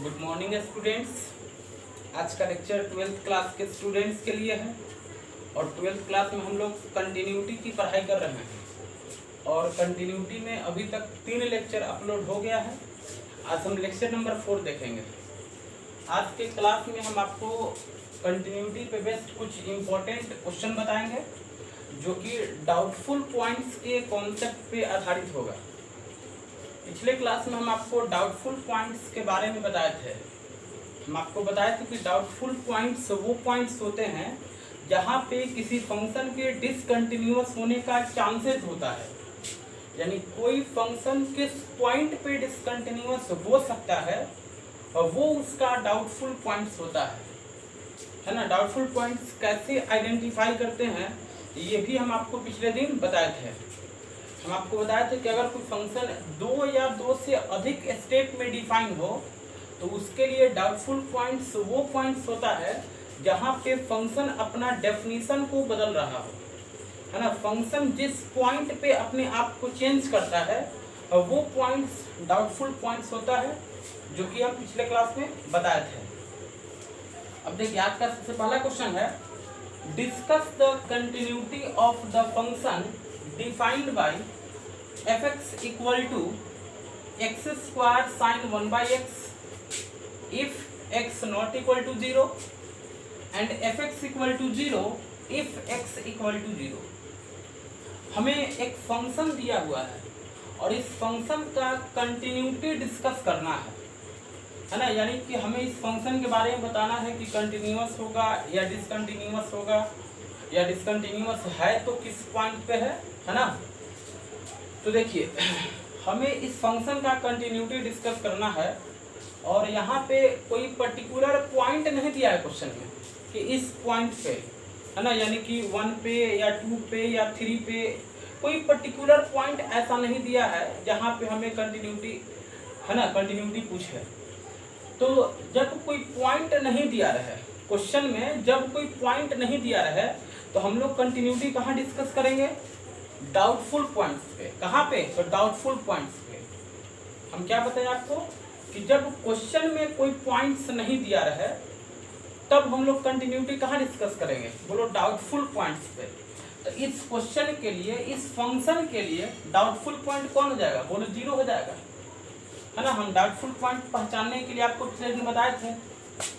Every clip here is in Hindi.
Good morning students. आज का लेक्चर 12th क्लास के स्टूडेंट्स के लिए है और 12th क्लास में हम लोग कंटिन्यूटी की पढ़ाई कर रहे हैं और कंटिन्यूटी में अभी तक 3 लेक्चर अपलोड हो गया है। आज हम लेक्चर नंबर 4 देखेंगे। आज के क्लास में हम आपको कंटिन्यूटी पे बेस्ड कुछ इम्पोर्टेंट क्वेश्चन बताएंगे जो कि डाउटफुल पॉइंट्स के कॉन्सेप्ट पे आधारित होगा। पिछले क्लास में हम आपको डाउटफुल पॉइंट्स के बारे में बताए थे। हम आपको बताए थे कि डाउटफुल पॉइंट्स वो पॉइंट्स होते हैं जहाँ पे किसी फंक्शन के डिसकंटिन्यूअस होने का चांसेस होता है, यानी कोई फंक्शन किस पॉइंट पे डिसकंटिन्यूअस हो सकता है और वो उसका डाउटफुल पॉइंट्स होता है ना। डाउटफुल पॉइंट्स कैसे आइडेंटिफाई करते हैं ये भी हम आपको पिछले दिन बताए थे। हम आपको बताया था कि अगर कोई फंक्शन 2 या 2 से अधिक स्टेप में डिफाइन हो तो उसके लिए डाउटफुल पॉइंट्स वो पॉइंट्स होता है जहाँ पे फंक्शन अपना डेफिनेशन को बदल रहा हो, है ना। फंक्शन जिस पॉइंट पे अपने आप को चेंज करता है वो पॉइंट्स डाउटफुल पॉइंट्स होता है, जो कि हम पिछले क्लास में बताए थे। अब देखिए आज का सबसे पहला क्वेश्चन है, discuss the continuity of the function defined by fx equal to x square sin 1 by x if x not equal to 0 and fx equal to 0 if x equal to 0। हमें एक फंक्शन दिया हुआ है और इस फंक्शन का कंटिन्यूटी डिस्कस करना है ना। यानी कि हमें इस फंक्शन के बारे में बताना है कि कंटिन्यूअस होगा या डिसकंटिन्यूअस होगा, या डिसकंटिन्यूअस है तो किस पॉइंट पे है ना। तो देखिए हमें इस फंक्शन का कंटिन्यूटी डिस्कस करना है और यहाँ पे कोई पर्टिकुलर पॉइंट नहीं दिया है क्वेश्चन में कि इस पॉइंट पे है ना, यानी कि 1 पे या 2 पे या 3 पे कोई पर्टिकुलर पॉइंट ऐसा नहीं दिया है जहाँ पे हमें कंटिन्यूटी है ना कंटिन्यूटी पूछे। तो जब कोई पॉइंट नहीं दिया रहे क्वेश्चन में, जब कोई पॉइंट नहीं दिया रहे तो हम लोग कंटिन्यूटी कहाँ डिस्कस करेंगे? डाउटफुल पॉइंट्स पे। कहाँ पे? तो डाउटफुल पॉइंट्स पे। हम क्या बताएं आपको कि जब क्वेश्चन में कोई पॉइंट्स नहीं दिया रहे तब हम लोग कंटिन्यूटी कहाँ डिस्कस करेंगे? बोलो डाउटफुल पॉइंट्स पे। तो इस क्वेश्चन के लिए, इस फंक्शन के लिए डाउटफुल पॉइंट कौन हो जाएगा? बोलो 0 हो जाएगा, है ना। हम डाउटफुल पॉइंट पहचानने के लिए आपको पिछले दिन बताए थे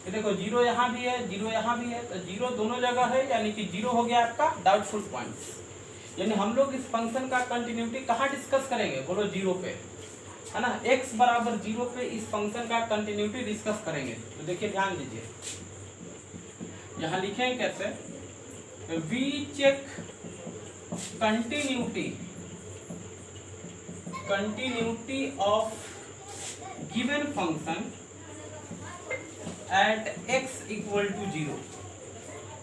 कि देखो 0 यहाँ भी है, 0 यहाँ भी है, तो 0 दोनों जगह है, यानी कि 0 हो गया आपका डाउटफुल पॉइंट्स। यानी हम लोग इस फंक्शन का कंटिन्यूटी कहाँ डिस्कस करेंगे? बोलो 0 पे, है ना। x बराबर 0 पे इस फंक्शन का कंटिन्यूटी डिस्कस करेंगे। तो देखिए ध्यान दीजिए, यहाँ लिखेंगे कैसे? We check continuity of given function at x equal to 0।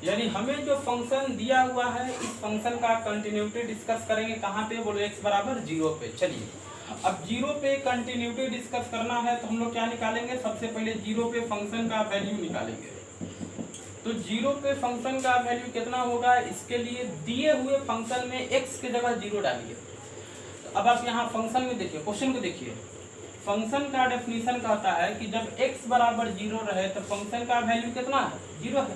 यानी हमें जो फंक्शन दिया हुआ है इस फंक्शन का कंटिन्यूटी डिस्कस करेंगे कहाँ पे? बोलो x बराबर 0 पे। चलिए अब 0 पे कंटिन्यूटी डिस्कस करना है तो हम लोग क्या निकालेंगे? सबसे पहले 0 पे फंक्शन का वैल्यू निकालेंगे। तो 0 पे फंक्शन का वैल्यू कितना होगा? इसके लिए दिए हुए फंक्शन में x की जगह 0 डालिए। तो अब आप यहाँ फंक्शन में देखिए, क्वेश्चन को देखिए। फंक्शन का डेफिनेशन कहता है कि जब x बराबर 0 रहे तो फंक्शन का वैल्यू कितना है? 0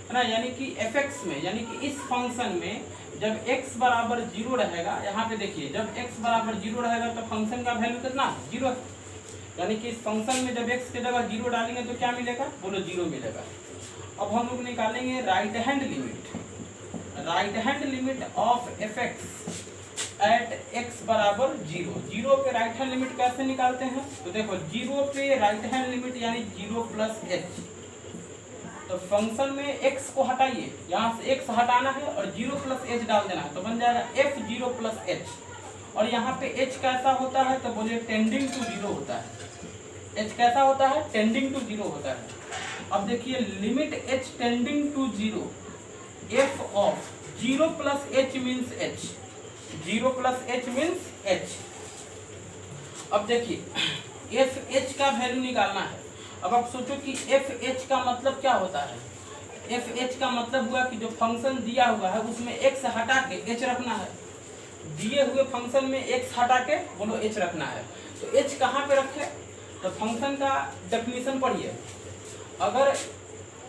है ना। यानी कि fx में, यानी कि इस फंक्शन में जब x बराबर 0 रहेगा, यहाँ पे देखिए जब x बराबर 0 रहेगा तो फंक्शन का वैल्यू कितना? 0 है। यानी कि इस फंक्शन में जब x की जगह 0 डालेंगे तो क्या मिलेगा? बोलो 0 मिलेगा। अब हम लोग निकालेंगे right hand limit of fx at x बराबर 0। 0 पे राइट हैंड लिमिट कैसे निकालते हैं? तो देखो 0 पे राइट हैंड लिमिट यानी 0 प्लस h। तो फंक्शन में x को हटाइए, यहाँ से x हटाना है और 0 प्लस h डाल देना है, तो बन जाएगा f0 प्लस h। और यहाँ पे h कैसा होता है? तो बोलिए टेंडिंग टू 0 होता है। h कैसा होता है? टेंडिंग टू 0 होता है। अब देखिए limit h tending to 0 f of 0 plus h means h, 0 plus h means h। अब देखिए एफ एच का वैल्यू निकालना है। अब आप सोचो कि एफ एच का मतलब क्या होता है? एफ एच का मतलब हुआ कि जो फंक्शन दिया हुआ है उसमें x हटा के h रखना है। दिए हुए फंक्शन में x हटा के बोलो h रखना है। तो h कहाँ पे रखे? तो फंक्शन का डेफिनेशन पढ़िए, अगर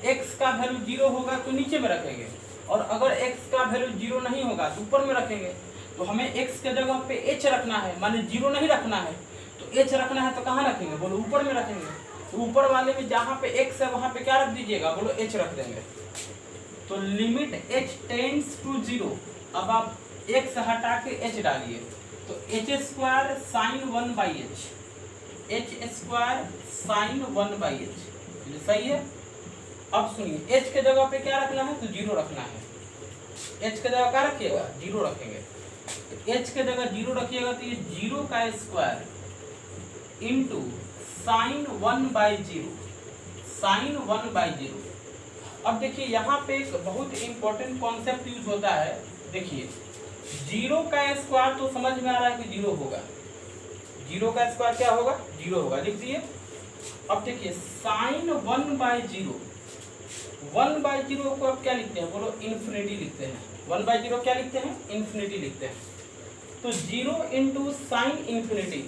x का वैल्यू 0 होगा तो नीचे में रखेंगे, और अगर x का वैल्यू 0 नहीं होगा तो ऊपर में रखेंगे। तो हमें x के जगह पे h रखना है, माने 0 नहीं रखना है, तो h रखना है तो कहाँ रखेंगे, बोलो ऊपर में रखेंगे। तो ऊपर वाले में जहाँ पे x है वहाँ पे क्या रख दीजिएगा, बोलो h रख देंगे। तो लिमिट h टेंड्स टू 0, अब आप x हटा के h डालिए, तो h square sine 1/h, h square sine 1/h, सही है। अब सुनिए, h के जगह पे क्या रखना है, तो 0 रखना है। h के जगह क्या रखिएगा, 0 रखेंगे। h के जगह 0 रखिएगा तो ये 0 का स्क्वायर इंटू साइन 1/0, साइन 1/0। अब देखिए यहाँ पे एक बहुत इंपॉर्टेंट कॉन्सेप्ट यूज होता है। देखिए 0 का स्क्वायर तो समझ में आ रहा है कि 0 होगा, 0 का स्क्वायर क्या होगा, 0 होगा, लिख दिए। अब देखिए साइन 1/0, 1/0 को अब क्या लिखते हैं, बोलो इन्फिनिटी लिखते हैं। 1/0 क्या लिखते हैं, इन्फिनिटी लिखते हैं। तो 0 इंटू साइन इन्फिनिटी।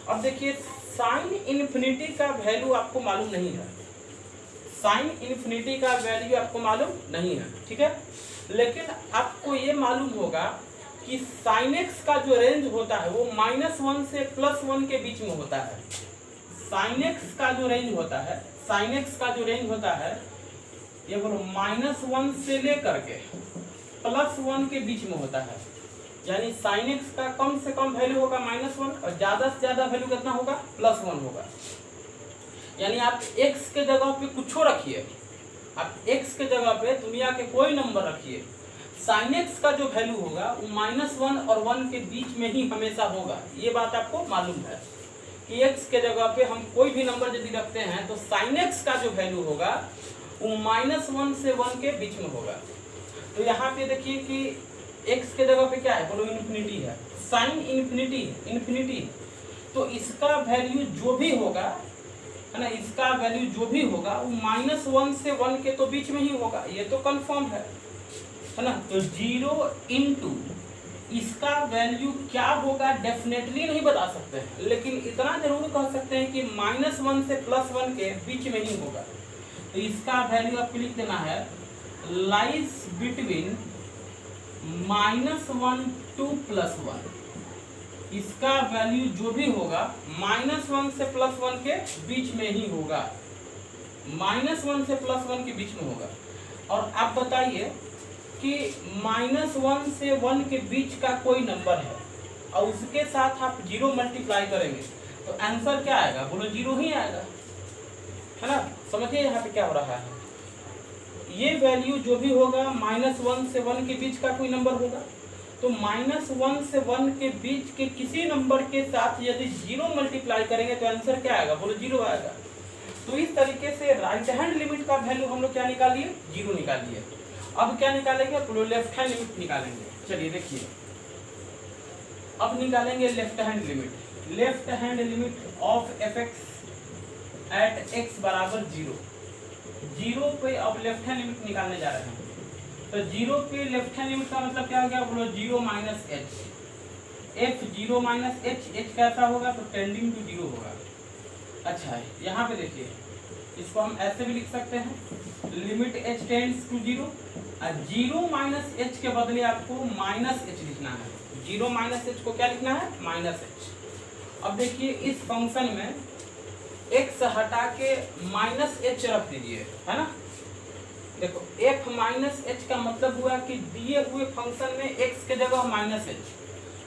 अब देखिए साइन इन्फिनिटी का वैल्यू आपको मालूम नहीं है, साइन इन्फिनिटी का वैल्यू आपको मालूम नहीं है, ठीक है। लेकिन आपको ये मालूम होगा कि साइन एक्स का जो रेंज होता है वो -1 से +1 के बीच में होता है। साइन एक्स का जो रेंज होता है, साइन एक्स का जो रेंज होता है ये बोलो -1 से लेकर के +1 के बीच में होता है। यानी साइन एक्स का कम से कम वैल्यू होगा -1 और ज्यादा से ज्यादा वैल्यू कितना होगा, +1 होगा। यानी आप x के जगह पे कुछ रखिए, आप x के जगह पे दुनिया के कोई नंबर रखिए, साइन एक्स का जो वैल्यू होगा वो -1 और 1 के बीच में ही हमेशा होगा। ये बात आपको मालूम है कि x के जगह पे हम कोई भी नंबर यदि रखते हैं तो साइन एक्स का जो वैल्यू होगा वो -1 से 1 के बीच में होगा। तो यहाँ पे देखिए कि x के जगह पे क्या है, बोलो इन्फिनिटी है, साइन इन्फिनिटी, इन्फिनिटी। तो इसका वैल्यू जो भी होगा है ना, इसका वैल्यू जो भी होगा वो -1 से 1 के तो बीच में ही होगा, ये तो कंफर्म है ना। तो 0 इंटू इसका वैल्यू क्या होगा डेफिनेटली नहीं बता सकते हैं, लेकिन इतना जरूर कह सकते हैं कि -1 से +1 के बीच में ही होगा। तो इसका वैल्यू आपको लिख देना है लाइज बिटवीन -1 to +1। इसका वैल्यू जो भी होगा -1 से +1 के बीच में ही होगा, -1 से +1 के बीच में होगा। और आप बताइए कि -1 से 1 के बीच का कोई नंबर है और उसके साथ आप 0 मल्टीप्लाई करेंगे तो आंसर क्या आएगा, बोलो 0 ही आएगा, है ना। समझिए यहाँ पे क्या हो रहा है, ये वैल्यू जो भी होगा -1 से 1 के बीच का कोई नंबर होगा, तो -1 से 1 के बीच के किसी नंबर के साथ यदि 0 मल्टीप्लाई करेंगे तो आंसर क्या आएगा, बोलो 0 आएगा। तो इस तरीके से राइट हैंड लिमिट का वैल्यू हम लोग क्या निकालिए, 0 निकालिए। अब क्या निकालेंगे, बोलो लेफ्ट हैंड लिमिट निकालेंगे। चलिए देखिए अब निकालेंगे left hand limit. Left hand limit of f(x) at x बराबर 0, 0 पे अब लेफ्ट हैंड लिमिट निकालने जा रहे हैं। तो 0 पे लेफ्ट हैंड लिमिट का मतलब क्या हो गया, बोलो 0 - h, f 0 - h, h कैसा होगा, तो टेंडिंग टू 0 होगा। अच्छा है, यहाँ पे देखिए इसको हम ऐसे भी लिख सकते हैं, लिमिट h टेंड्स टू 0, और 0 - h के बदले आपको -h लिखना है। 0 - h को क्या लिखना है, -h। अब देखिए इस फंक्शन में x हटा के -h रख दीजिए, है ना। देखो f -h का मतलब हुआ कि दिए हुए फंक्शन में x के जगह -h,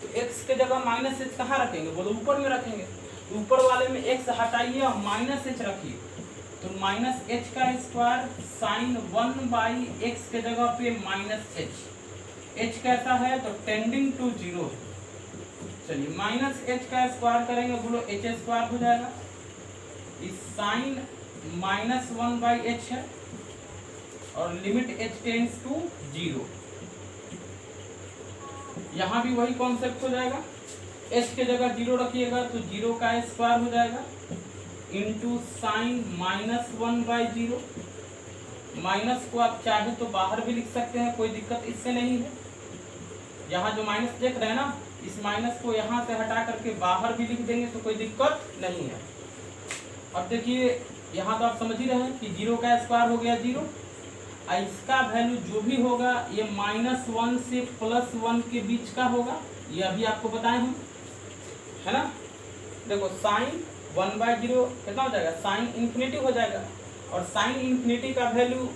तो x के जगह -h कहाँ रखेंगे, बोलो ऊपर में रखेंगे। ऊपर वाले में x हटाइए और -h रखिए, तो -h का स्क्वायर साइन 1/x के जगह पे -h, h कैसा है तो टेंडिंग टू 0। चलिए -h का स्क्वायर करेंगे, बोलो h स्क्वायर हो जाएगा। इस साइन -1/h है और लिमिट h टेंड्स टू 0। यहाँ भी वही कॉन्सेप्ट हो जाएगा, h के जगह 0 रखिएगा तो 0 का स्क्वायर हो जाएगा इंटू साइन -1/0। माइनस को आप चाहे तो बाहर भी लिख सकते हैं, कोई दिक्कत इससे नहीं है। यहाँ जो माइनस देख रहे हैं ना, इस माइनस को यहाँ से हटा करके बाहर भी लिख देंगे तो कोई दिक्कत नहीं है। अब देखिए यहाँ तो आप समझ ही रहे हैं कि 0 का स्क्वायर हो गया 0, और इसका वैल्यू जो भी होगा ये -1 से +1 के बीच का होगा, ये अभी आपको बताए हम, है ना। देखो साइन 1/0 कितना हो जाएगा, साइन इन्फिनिटी हो जाएगा, और साइन इन्फिनिटी का वैल्यू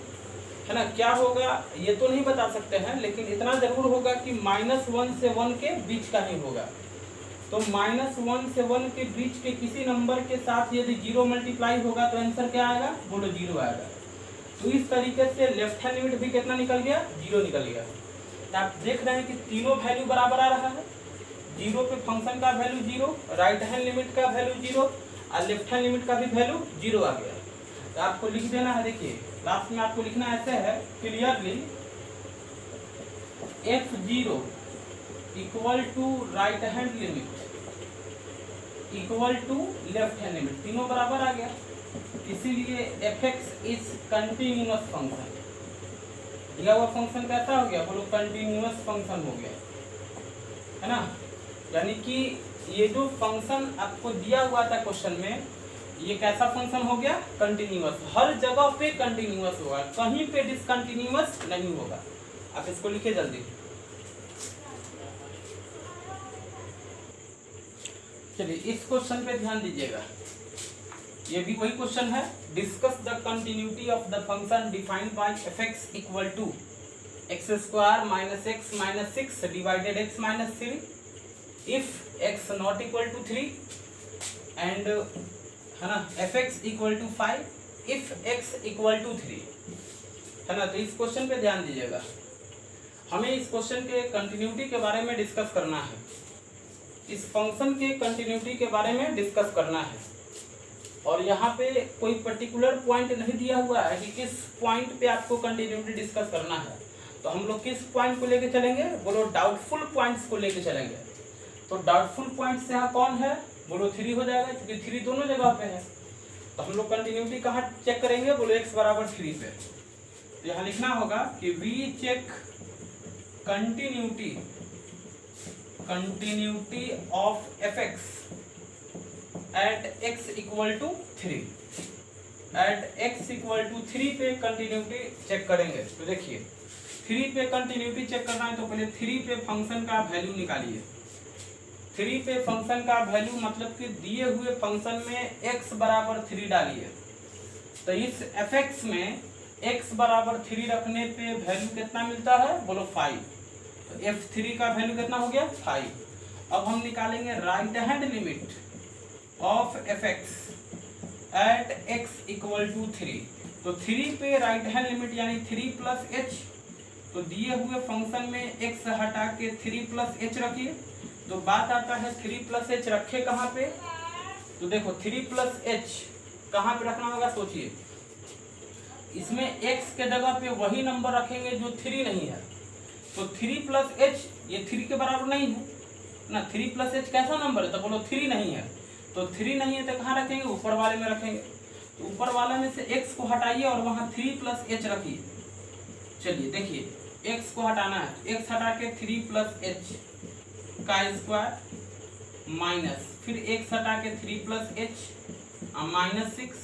है ना क्या होगा ये तो नहीं बता सकते हैं, लेकिन इतना जरूर होगा कि -1 से 1 के बीच का ही होगा। तो -1 से 1 के बीच के किसी नंबर के साथ यदि 0 मल्टीप्लाई होगा तो आंसर क्या आएगा, बोलो 0 आएगा। तो इस तरीके से लेफ्ट हैंड लिमिट भी कितना निकल गया, 0 निकल गया। तो आप देख रहे हैं कि तीनों वैल्यू बराबर आ रहा है, 0 पे फंक्शन का वैल्यू 0, राइट हैंड लिमिट का वैल्यू 0, और लेफ्ट हैंड लिमिट का भी वैल्यू 0 आ गया। तो आपको लिख देना है, देखिए लास्ट में आपको लिखना ऐसे है clearly, f0 equal to right hand limit equal to left hand limit, तीनों बराबर आ गया, इसीलिए fx इज कंटिन्यूअस फंक्शन। दिया हुआ फंक्शन कैसा हो गया, बोलो कंटिन्यूअस फंक्शन हो गया, है ना। यानी कि ये जो फंक्शन आपको दिया हुआ था क्वेश्चन में, ये कैसा फंक्शन हो गया, कंटिन्यूअस, हर जगह पे कंटिन्यूअस होगा, कहीं पे डिसकंटिन्यूअस नहीं होगा। आप इसको लिखिए जल्दी। चलिए इस क्वेश्चन पे ध्यान दीजिएगा, ये भी वही क्वेश्चन है, discuss the continuity of the function defined by fx equal to x² - x - 6 divided x - 3 if x not equal to 3 and, है ना, fx equal to 5 if x equal to 3, है ना। तो इस क्वेश्चन पे ध्यान दीजिएगा, हमें इस क्वेश्चन के कंटिन्यूटी के बारे में डिस्कस करना है, इस फंक्शन के कंटिन्यूटी के बारे में डिस्कस करना है। और यहाँ पे कोई पर्टिकुलर पॉइंट नहीं दिया हुआ है कि किस पॉइंट पे आपको कंटिन्यूटी डिस्कस करना है, तो हम लोग किस पॉइंट को लेके चलेंगे, बोलो डाउटफुल पॉइंट्स को लेके चलेंगे। तो डाउटफुल पॉइंट्स यहाँ कौन है, बोलो 3 हो जाएगा, क्योंकि 3 दोनों जगह पे है। तो हम लोग कंटिन्यूटी कहाँ चेक करेंगे, बोलो x बराबर 3 पे। तो यहाँ लिखना होगा कि we check continuity of fx at x equal to 3, at x equal to 3 पे कंटिन्यूटी चेक करेंगे। तो देखिए 3 पे कंटिन्यूटी चेक करना है, तो पहले 3 पे फंक्शन का वैल्यू निकालिए। 3 पे फंक्शन का वैल्यू मतलब कि दिए हुए फंक्शन में x बराबर 3 डालिए। तो इस fx में x बराबर 3 रखने पे वैल्यू कितना मिलता है, बोलो 5। तो f3 का वैल्यू कितना हो गया, 5। अब हम निकालेंगे right hand limit of fx at x equal to 3। तो 3 पे राइट हैंड लिमिट यानी 3 प्लस h, तो दिए हुए फंक्शन में x हटा के 3 प्लस h रखिए। तो बात आता है 3 प्लस h रखे कहाँ पे, तो देखो 3 प्लस h कहाँ पे रखना होगा, सोचिए। इसमें x के जगह पे वही नंबर रखेंगे जो 3 नहीं है। तो 3 प्लस h ये 3 के बराबर नहीं है ना, 3 प्लस h कैसा नंबर है, तो बोलो 3 नहीं है। तो 3 नहीं है तो कहाँ रखेंगे, ऊपर वाले में रखेंगे। तो ऊपर वाले में से x को हटाइए और वहाँ 3 प्लस h रखिए। चलिए देखिए x को हटाना है, x हटा के 3 प्लस h का स्क्वायर माइनस, फिर x हटा के 3 प्लस h -6,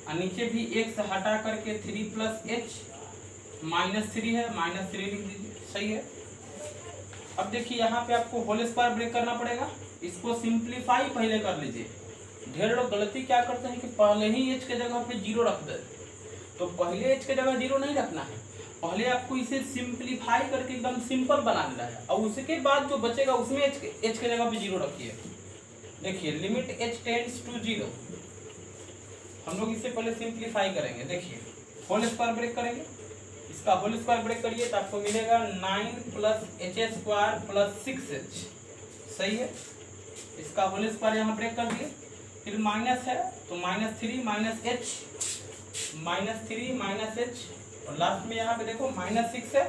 और नीचे भी x हटा करके 3 प्लस h -3 है, -3 लिख दीजिए, सही है। अब देखिए यहाँ पे आपको होल स्क्वायर ब्रेक करना पड़ेगा, इसको सिंप्लीफाई पहले कर लीजिए। ढेर लोग गलती क्या करते हैं कि पहले ही h के जगह पे 0 रख दे, तो पहले h के जगह 0 नहीं रखना है, पहले आपको इसे सिंप्लीफाई करके एकदम सिंपल बना देना है, और उसके बाद जो बचेगा उसमें h के जगह पे 0 रखिए। देखिए लिमिट h टेंड्स टू 0, हम लोग इसे पहले सिंप्लीफाई करेंगे। देखिए होल स्क्वायर ब्रेक करेंगे, इसका होल स्क्वायर ब्रेक करिए तो आपको मिलेगा 9 प्लस h² प्लस 6h, सही है। इसका होल स्क्वायर यहाँ ब्रेक कर दिए, फिर माइनस है तो -3 माइनस h, और लास्ट में यहाँ पे देखो -6 है,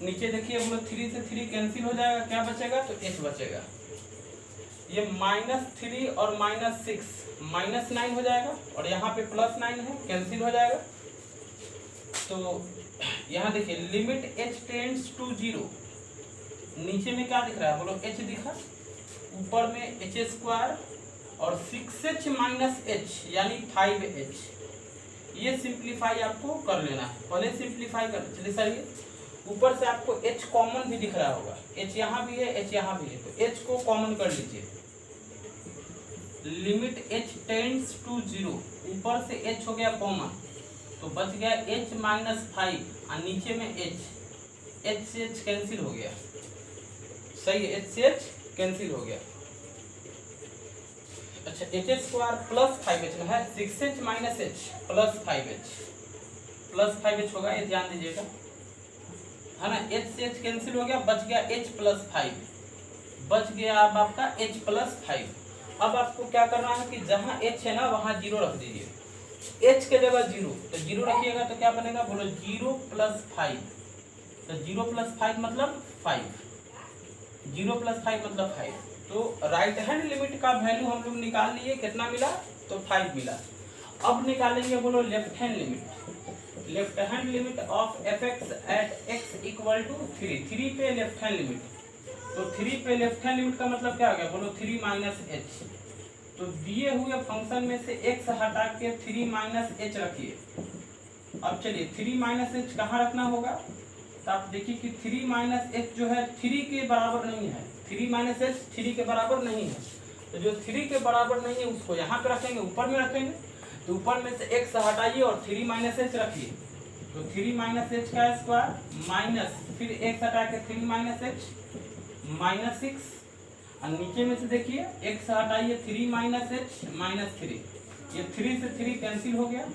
नीचे देखिए बोलो 3 से 3 कैंसिल हो जाएगा, क्या बचेगा, तो h बचेगा। ये -3 और -6 -9 हो जाएगा, और यहाँ पे +9 है, कैंसिल हो जाएगा। तो यहाँ देखिए लिमिट h टेंड्स टू 0, नीचे में क्या दिख रहा है, बोलो h दिखा, ऊपर में h² और 6h माइनस एच यानी 5h, ये सिंप्लीफाई आपको कर लेना है। पहले सिंप्लीफाई कर चलिए सर, ये ऊपर से आपको h कॉमन भी दिख रहा होगा, h यहाँ भी है, h यहाँ भी है, तो h को कॉमन कर लीजिए। लिमिट h टेंड्स टू 0, ऊपर से h हो गया कॉमन, तो बच गया h माइनस 5 और नीचे में h से h कैंसिल हो गया। सही है, h से h कैंसिल हो गया। अच्छा, h स्क्वायर प्लस 5h है, 6h minus h plus 5h होगा, ये ध्यान दीजिएगा, है ना। h से h कैंसिल हो गया, बच गया h प्लस 5, बच गया अब आपका h प्लस 5। अब आपको क्या करना है कि जहाँ h है ना वहाँ 0 रख दीजिए, h के जगह 0, तो 0 रखिएगा तो क्या बनेगा, बोलो 0 प्लस 5, तो 0 प्लस 5 मतलब 5, 0 प्लस 5 मतलब 5। तो राइट हैंड लिमिट का वैल्यू हम लोग निकाल लिए, कितना मिला, तो 5 मिला। अब निकालेंगे, बोलो left hand limit, left hand limit of fx at x equal to 3 पे लेफ्ट हैंड लिमिट, तो 3 पे लेफ्ट हैंड लिमिट का मतलब क्या हो गया, बोलो 3 माइनस एच। तो दिए हुए फंक्शन में से x हटा के 3 माइनस एच रखिए। अब चलिए 3 माइनस एच कहाँ रखना होगा, तो आप देखिए कि 3 माइनस एच जो है 3 के बराबर नहीं है, 3 माइनस एच 3 के बराबर नहीं है, तो जो 3 के बराबर नहीं है उसको यहाँ पे रखेंगे, ऊपर में रखेंगे, तो ऊपर में से x हटाइए और 3 माइनस एच रखिए, तो 3 माइनस एच का स्क्वायर माइनस फिर x हटा के 3 माइनस एच माइनस 6, और नीचे में से देखिए x हटाइए 3 माइनस एच माइनस 3, ये 3 से 3 कैंसिल हो गया,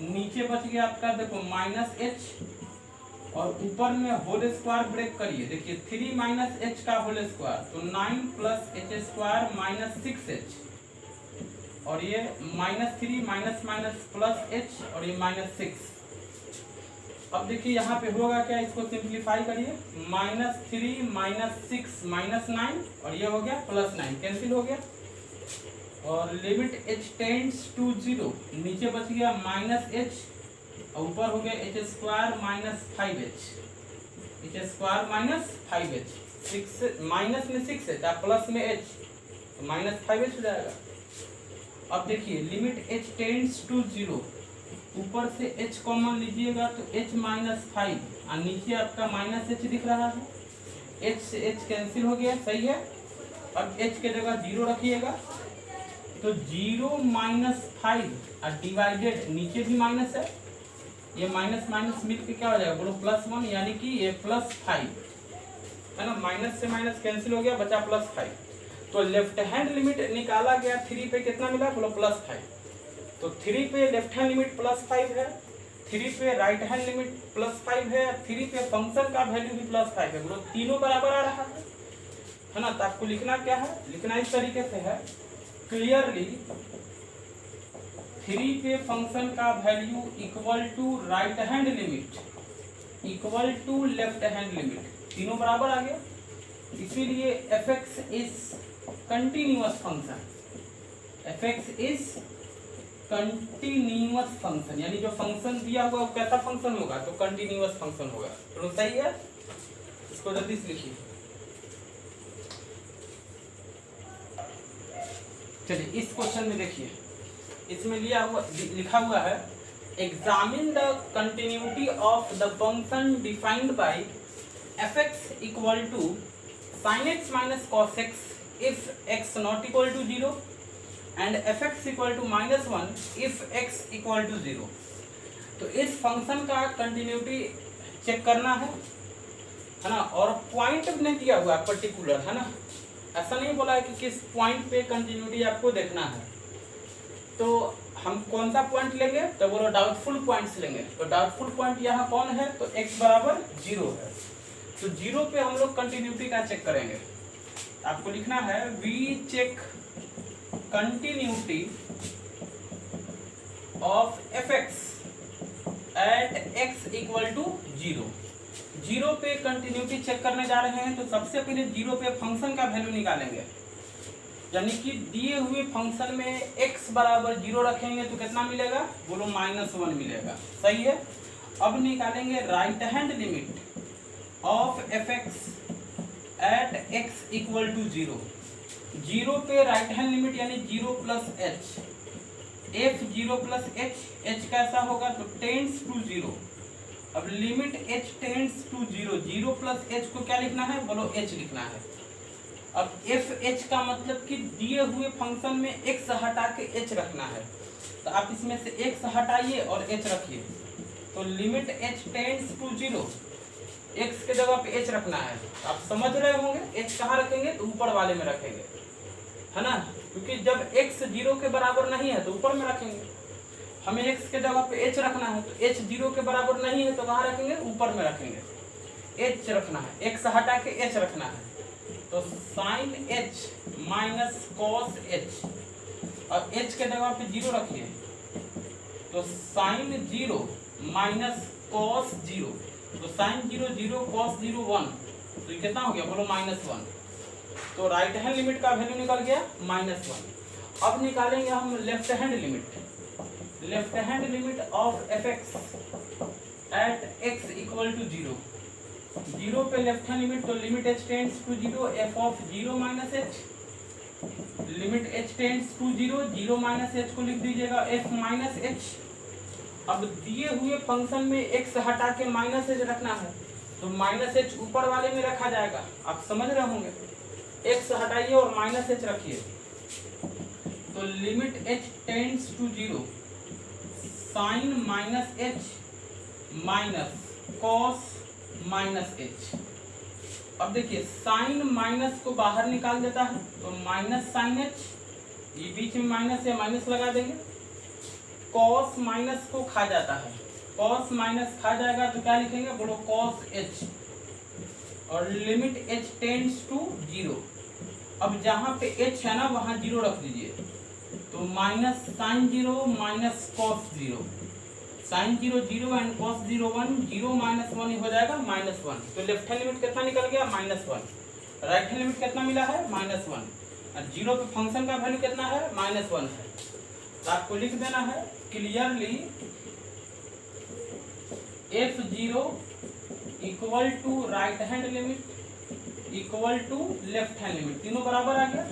नीचे बच गया आपका देखो माइनस एच, और ऊपर में होल स्क्वायर ब्रेक करिए, देखिए 3 माइनस एच का होल स्क्वायर, तो 9 plus H square minus 6h, और ये minus 3 minus minus plus H, और ये माइनस 6। अब देखिए यहाँ पे होगा क्या, इसको सिंप्लीफाई करिए, माइनस 3 माइनस 6 माइनस 9, और ये हो गया प्लस 9 कैंसिल हो गया, और लिमिट h टेंड्स टू 0, नीचे बच गया माइनस h, ऊपर हो गया h square minus 5h, h square minus 5h, 6 minus में 6 है, प्लस में h, तो माइनस 5h हो जाएगा। अब देखिए लिमिट h टेंड्स टू 0, ऊपर से h कॉमन लीजिएगा तो h माइनस 5, और नीचे आपका माइनस h दिख रहा है, h से h कैंसिल हो गया, सही है। अब h के जगह 0 रखिएगा, तो 0 माइनस 5 और डिवाइडेड, नीचे भी माइनस है, ये माइनस माइनस मिल के क्या हो जाएगा, बोलो प्लस 1, यानी कि ये प्लस 5 है ना, माइनस से माइनस कैंसिल हो गया, बचा प्लस 5। तो लेफ्ट हैंड लिमिट निकाला गया 3 पे, कितना मिला, बोलो प्लस 5। तो 3 पे लेफ्ट हैंड लिमिट प्लस 5 है, 3 पे राइट हैंड लिमिट प्लस 5 है, 3 पे फंक्शन का वैल्यू भी प्लस 5 है, बोलो तीनों बराबर आ रहा है ना। तो आपको लिखना क्या है, लिखना इस तरीके से है, क्लियरली 3 पे फंक्शन का value equal to right hand limit equal to left hand limit, तीनों बराबर आ गया, इसीलिए fx is continuous function, fx is continuous function, यानी जो फंक्शन दिया हुआ वो कैसा फंक्शन होगा, तो कंटिन्यूअस फंक्शन होगा। तो सही है, इसको जल्दी से लिखिए। चलिए इस क्वेश्चन में देखिए, इसमें लिखा हुआ है, examine the continuity of the function defined by fx equal to sin x minus cos x if x not equal to 0 and fx equal to -1 if x equal to 0। तो इस फंक्शन का कंटिन्यूटी चेक करना है ना, और पॉइंट नहीं दिया हुआ है पर्टिकुलर, है ना, ऐसा नहीं बोला है कि किस पॉइंट पे कंटिन्यूटी आपको देखना है। तो हम कौन सा पॉइंट लेंगे, तो बोलो डाउटफुल पॉइंट्स लेंगे। तो डाउटफुल पॉइंट यहाँ कौन है, तो x बराबर 0 है, तो 0 पे हम लोग कंटिन्यूटी का चेक करेंगे। आपको लिखना है we check continuity of fx at x equal to 0। 0 पे कंटिन्यूटी चेक करने जा रहे हैं, तो सबसे पहले 0 पे फंक्शन का वैल्यू निकालेंगे, यानी कि दिए हुए फंक्शन में x बराबर 0 रखेंगे तो कितना मिलेगा, बोलो -1 मिलेगा, सही है। अब निकालेंगे right hand limit of fx at x equal to 0। Zero पे राइट हैंड लिमिट यानी 0 plus h, f 0 plus h, h कैसा होगा तो टेंड्स टू 0। अब limit H tends to 0, 0 plus h को क्या लिखना है, बोलो एच लिखना है। अब एफ एच का मतलब कि दिए हुए फंक्शन में एक्स हटा के एच रखना है, तो आप इसमें से एक्स हटाइए और एच रखिए। तो limit H tends to 0, x के जगह पे एच रखना है। आप समझ रहे होंगे एच कहाँ रखेंगे, तो ऊपर वाले में रखेंगे, है ना, क्योंकि जब x 0 के बराबर नहीं है तो ऊपर में रखेंगे। हमें x के जगह पे h रखना है, तो h 0 के बराबर नहीं है तो कहाँ रखेंगे, ऊपर में रखेंगे, h रखना है, x हटा के h रखना है। तो sine h minus cos h, और h के जगह पे 0 रखिए, तो साइन 0 माइनस कॉस 0, तो साइन 0 0 कॉस 0 1, तो ये कितना हो गया, बोलो -1। तो राइट हैंड लिमिट का वैल्यू निकल गया -1। अब निकालेंगे हम left hand limit. Left hand limit of F x at x equal to 0, 0 पे लेफ्ट हैंड लिमिट, तो limit H tends to 0, f of 0 minus H, limit H tends to 0, 0 minus h को लिख दीजिएगा एफ माइनस एच। अब दिए हुए फंक्शन में एक्स हटा के माइनस एच रखना है, तो माइनस एच ऊपर वाले में रखा जाएगा, आप समझ रहे होंगे। एक्स हटाइए और माइनस एच रखिए, तो limit H tends to 0, sine minus h minus cos minus h. अब देखिए साइन माइनस को बाहर निकाल देता है, तो माइनस साइन एच, ये बीच में माइनस है, माइनस लगा देंगे। कॉस माइनस को खा जाता है, कॉस माइनस खा जाएगा तो क्या लिखेंगे, बोलो कॉस एच, और लिमिट एच टेंड्स टू 0। अब जहाँ पे h है ना वहाँ 0 रख दीजिए, तो minus sine 0 minus cos 0, sine 0 0 and cos 0 1, 0 minus 1 हो जाएगा -1। तो लेफ्ट हैंड लिमिट कितना निकल गया, -1। राइट हैंड लिमिट कितना मिला है, -1, और 0 पे फंक्शन का वैल्यू कितना है, -1 है। तो आपको लिख देना है clearly f0 equal to right hand limit equal to left hand limit, तीनों बराबर आ गया,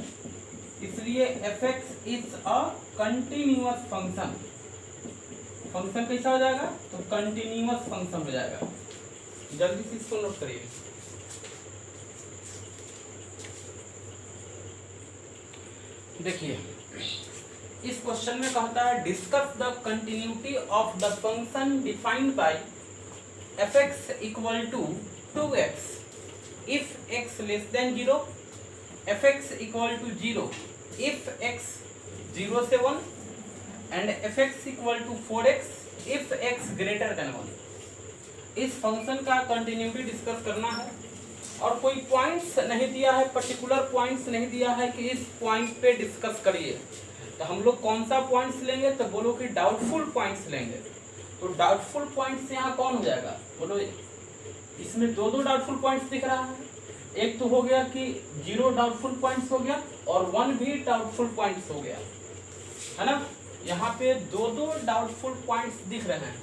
इसलिए f x is a continuous function. Function कैसा हो जाएगा, तो कंटिन्यूअस फंक्शन हो जाएगा। जल्दी से इसको नोट करिए। देखिए इस क्वेश्चन में कहता है discuss the continuity of the function defined by f x equal to 2x if x less than 0, fx equal to 0 if x 0 से 1, and fx equal to 4x if x greater than 1। इस फंक्शन का कंटिन्यूटी डिस्कस करना है, और कोई पॉइंट्स नहीं दिया है, पर्टिकुलर पॉइंट्स नहीं दिया है कि इस पॉइंट पे डिस्कस करिए। तो हम लोग कौन सा पॉइंट्स लेंगे, तो बोलो कि डाउटफुल पॉइंट्स लेंगे। तो डाउटफुल पॉइंट्स यहाँ कौन हो जाएगा, बोलो इसमें दो डाउटफुल पॉइंट्स दिख रहा है। एक तो हो गया कि 0 डाउटफुल पॉइंट्स हो गया, और 1 भी डाउटफुल पॉइंट्स हो गया, है ना। यहाँ पे दो डाउटफुल पॉइंट्स दिख रहे हैं।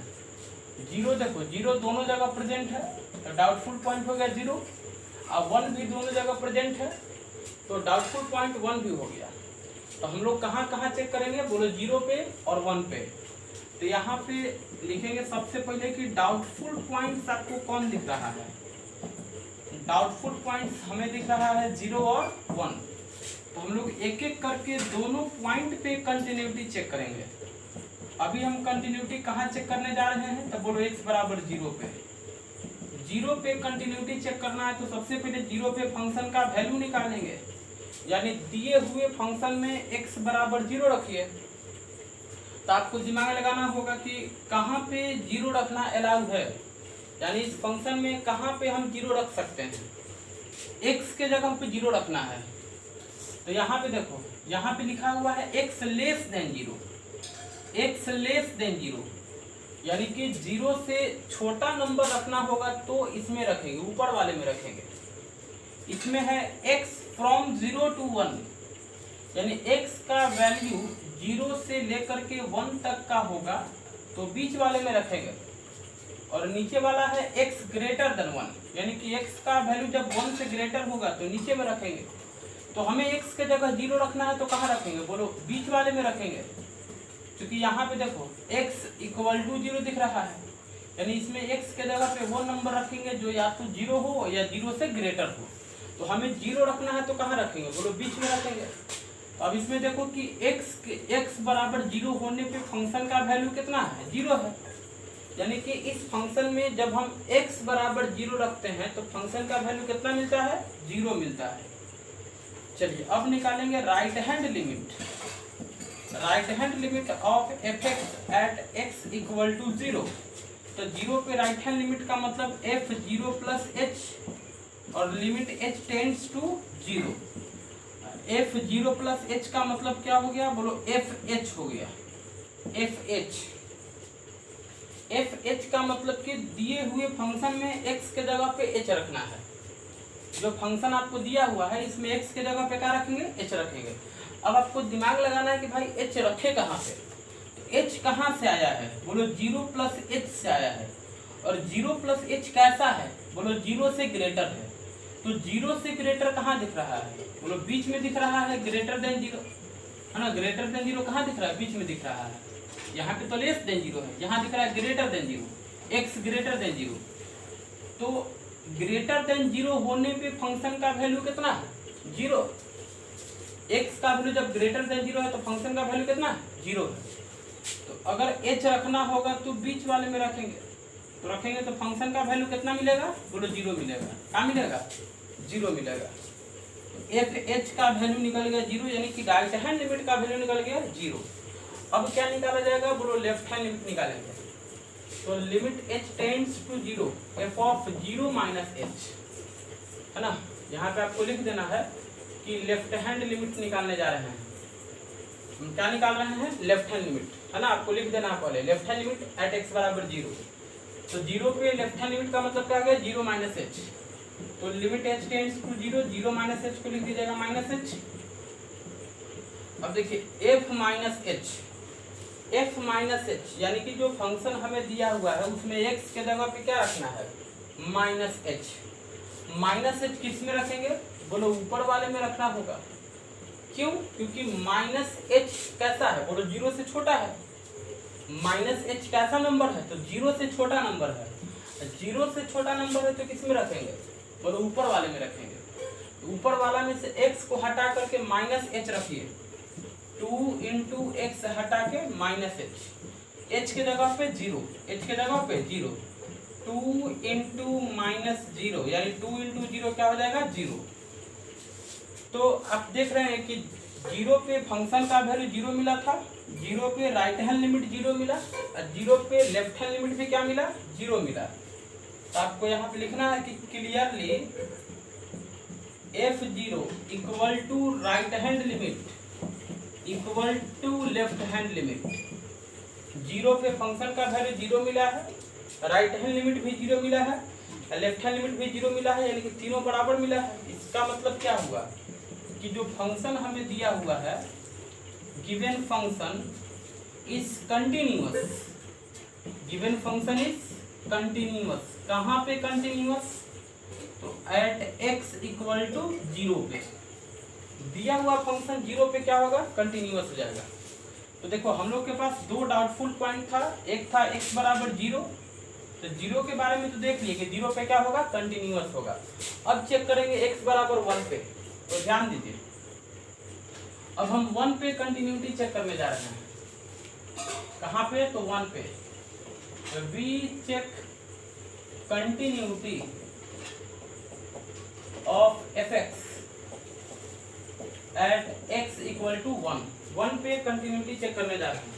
0 देखो, 0 दोनों जगह प्रेजेंट है, तो डाउटफुल पॉइंट हो गया 0, और 1 भी दोनों जगह प्रेजेंट है, तो डाउटफुल पॉइंट 1 भी हो गया। तो हम लोग कहाँ कहाँ चेक करेंगे, बोलो 0 पे और 1 पे। तो यहाँ पे लिखेंगे सबसे पहले कि डाउटफुल पॉइंट्स आपको कौन दिख रहा है। डाउटफुल पॉइंट्स हमें दिख रहा है 0 और 1। तो हम लोग एक एक करके दोनों पॉइंट पे कंटिन्यूटी चेक करेंगे। अभी हम कंटिन्यूटी कहाँ चेक करने जा रहे हैं, तो बोलो x बराबर 0 पे। 0 पे कंटिन्यूटी चेक करना है, तो सबसे पहले 0 पे फंक्शन का वैल्यू निकालेंगे, यानी दिए हुए फंक्शन में x बराबर 0 रखिए। तो आपको दिमाग लगाना होगा कि कहाँ पे 0 रखना अलाउ है, यानी इस फंक्शन में कहाँ पे हम 0 रख सकते हैं। x के जगह पे 0 रखना है, तो यहाँ पे देखो, यहाँ पे लिखा हुआ है x less then 0, x less then 0, यानी कि 0 से छोटा नंबर रखना होगा तो इसमें रखेंगे, ऊपर वाले में रखेंगे। इसमें है x फ्रॉम 0 to 1, यानी x का वैल्यू 0 से लेकर के 1 तक का होगा तो बीच वाले में रखेंगे, और नीचे वाला है x ग्रेटर देन 1, यानी कि x का वैल्यू जब 1 से ग्रेटर होगा तो नीचे में रखेंगे। तो हमें x के जगह 0 रखना है, तो कहाँ रखेंगे बोलो? बीच वाले में रखेंगे, क्योंकि यहाँ पे देखो x इक्वल टू 0 दिख रहा है, यानी इसमें x के जगह पे वो नंबर रखेंगे जो या तो 0 हो या 0 से ग्रेटर हो। तो हमें 0 रखना है, तो कहाँ रखेंगे बोलो? बीच में रखेंगे। अब इसमें देखो कि x बराबर 0 होने पे फंक्शन का वैल्यू कितना है? 0 है, यानी कि इस फंक्शन में जब हम x बराबर 0 रखते हैं तो फंक्शन का वैल्यू कितना मिलता है? 0 मिलता है। चलिए अब निकालेंगे right hand limit. Right hand limit of f(x) at x equal to 0। तो 0 पे राइट हैंड लिमिट का मतलब f0 प्लस h और limit h tends to 0। f0 plus h का मतलब क्या हो गया बोलो? fh हो गया। fh का मतलब कि दिए हुए फंक्शन में x के जगह पे h रखना है। जो फंक्शन आपको दिया हुआ है इसमें x के जगह पे क्या रखेंगे? h रखेंगे। अब आपको दिमाग लगाना है कि भाई h रखे कहाँ पे? तो h कहाँ से आया है बोलो? 0 प्लस h से आया है। और 0 प्लस h कैसा है बोलो? 0 से ग्रेटर है। तो 0 से ग्रेटर कहाँ दिख रहा है बोलो? बीच में दिख रहा है, ग्रेटर देन 0 है ना। ग्रेटर देन 0 कहाँ दिख रहा है? बीच में दिख रहा है। यहाँ पे तो लेस देन 0 है, यहाँ दिख रहा है greater than 0, x greater then 0। तो ग्रेटर देन 0 होने पे फंक्शन का वैल्यू कितना है? 0। x का वैल्यू जब ग्रेटर देन 0 है तो फंक्शन का वैल्यू कितना है? 0 है। तो अगर h रखना होगा तो बीच वाले में रखेंगे, तो रखेंगे तो फंक्शन का वैल्यू कितना मिलेगा बोलो? 0 मिलेगा। क्या मिलेगा? 0 मिलेगा। fh का वैल्यू निकल गया 0, यानी कि राइट हैंड लिमिट का वैल्यू निकल गया 0। अब क्या निकाला जाएगा बोलो? लेफ्ट हैंड लिमिट निकालेंगे। तो limit h tends to 0 f of 0 minus h है ना। यहाँ पे आपको लिख देना है कि लेफ्ट हैंड लिमिट निकालने जा रहे हैं। हम क्या निकाल रहे हैं? लेफ्ट हैंड लिमिट है ना। आपको लिख देना है पहले left hand limit at x बराबर 0। तो 0 पे लेफ्ट हैंड लिमिट का मतलब क्या आ गया? 0 माइनस h। तो limit h tends to 0, 0 minus h को लिख दीजिएगा माइनस h। अब देखिए f minus h, f minus h यानी कि जो फंक्शन हमें दिया हुआ है उसमें x के जगह पे क्या रखना है? Minus h। माइनस h किस में रखेंगे बोलो? ऊपर वाले में रखना होगा। क्यों? क्योंकि माइनस h कैसा है बोलो? 0 से छोटा है। माइनस h कैसा नंबर है? तो 0 से छोटा नंबर है। 0 से छोटा नंबर है तो किस में रखेंगे बोलो? ऊपर वाले में रखेंगे। तो ऊपर वाला में से x को हटा करके माइनस h रखिए। 2 इंटू एक्स हटा के माइनस h के जगह पे 0, h के जगह पे 0। 2 इंटू माइनस 0 यानी 2 इंटू 0 क्या हो जाएगा? 0। तो आप देख रहे हैं कि 0 पे फंक्शन का वैल्यू 0 मिला था, 0 पे राइट हैंड लिमिट 0 मिला और 0 पे लेफ्ट हैंड लिमिट भी क्या मिला? 0 मिला। तो आपको यहाँ पे लिखना है कि clearly f0 equal to right hand limit equal to left hand limit. 0 पे फंक्शन का वैल्यू 0 मिला है, राइट हैंड लिमिट भी 0 मिला है, लेफ्ट हैंड लिमिट भी 0 मिला है, यानी कि तीनों बराबर मिला है। इसका मतलब क्या हुआ कि जो फंक्शन हमें दिया हुआ है given function is continuous. Given function is continuous. कहाँ पे कंटिन्यूअस? तो एट x इक्वल टू 0 पे दिया हुआ फंक्शन 0 पे क्या होगा? कंटिन्यूअस हो जाएगा। तो देखो हम लोग के पास दो डाउटफुल पॉइंट था। एक था x बराबर 0, तो 0 के बारे में तो देख लिए कि 0 पे क्या होगा? कंटिन्यूअस होगा। अब चेक करेंगे x बराबर 1 पे, तो ध्यान दीजिए। अब हम 1 पे कंटिन्यूटी चेक करने जा रहे हैं। कहाँ पे? तो 1 पे। We check continuity of fx at x equal to 1 पे कंटिन्यूटी चेक करने जा रहे हैं।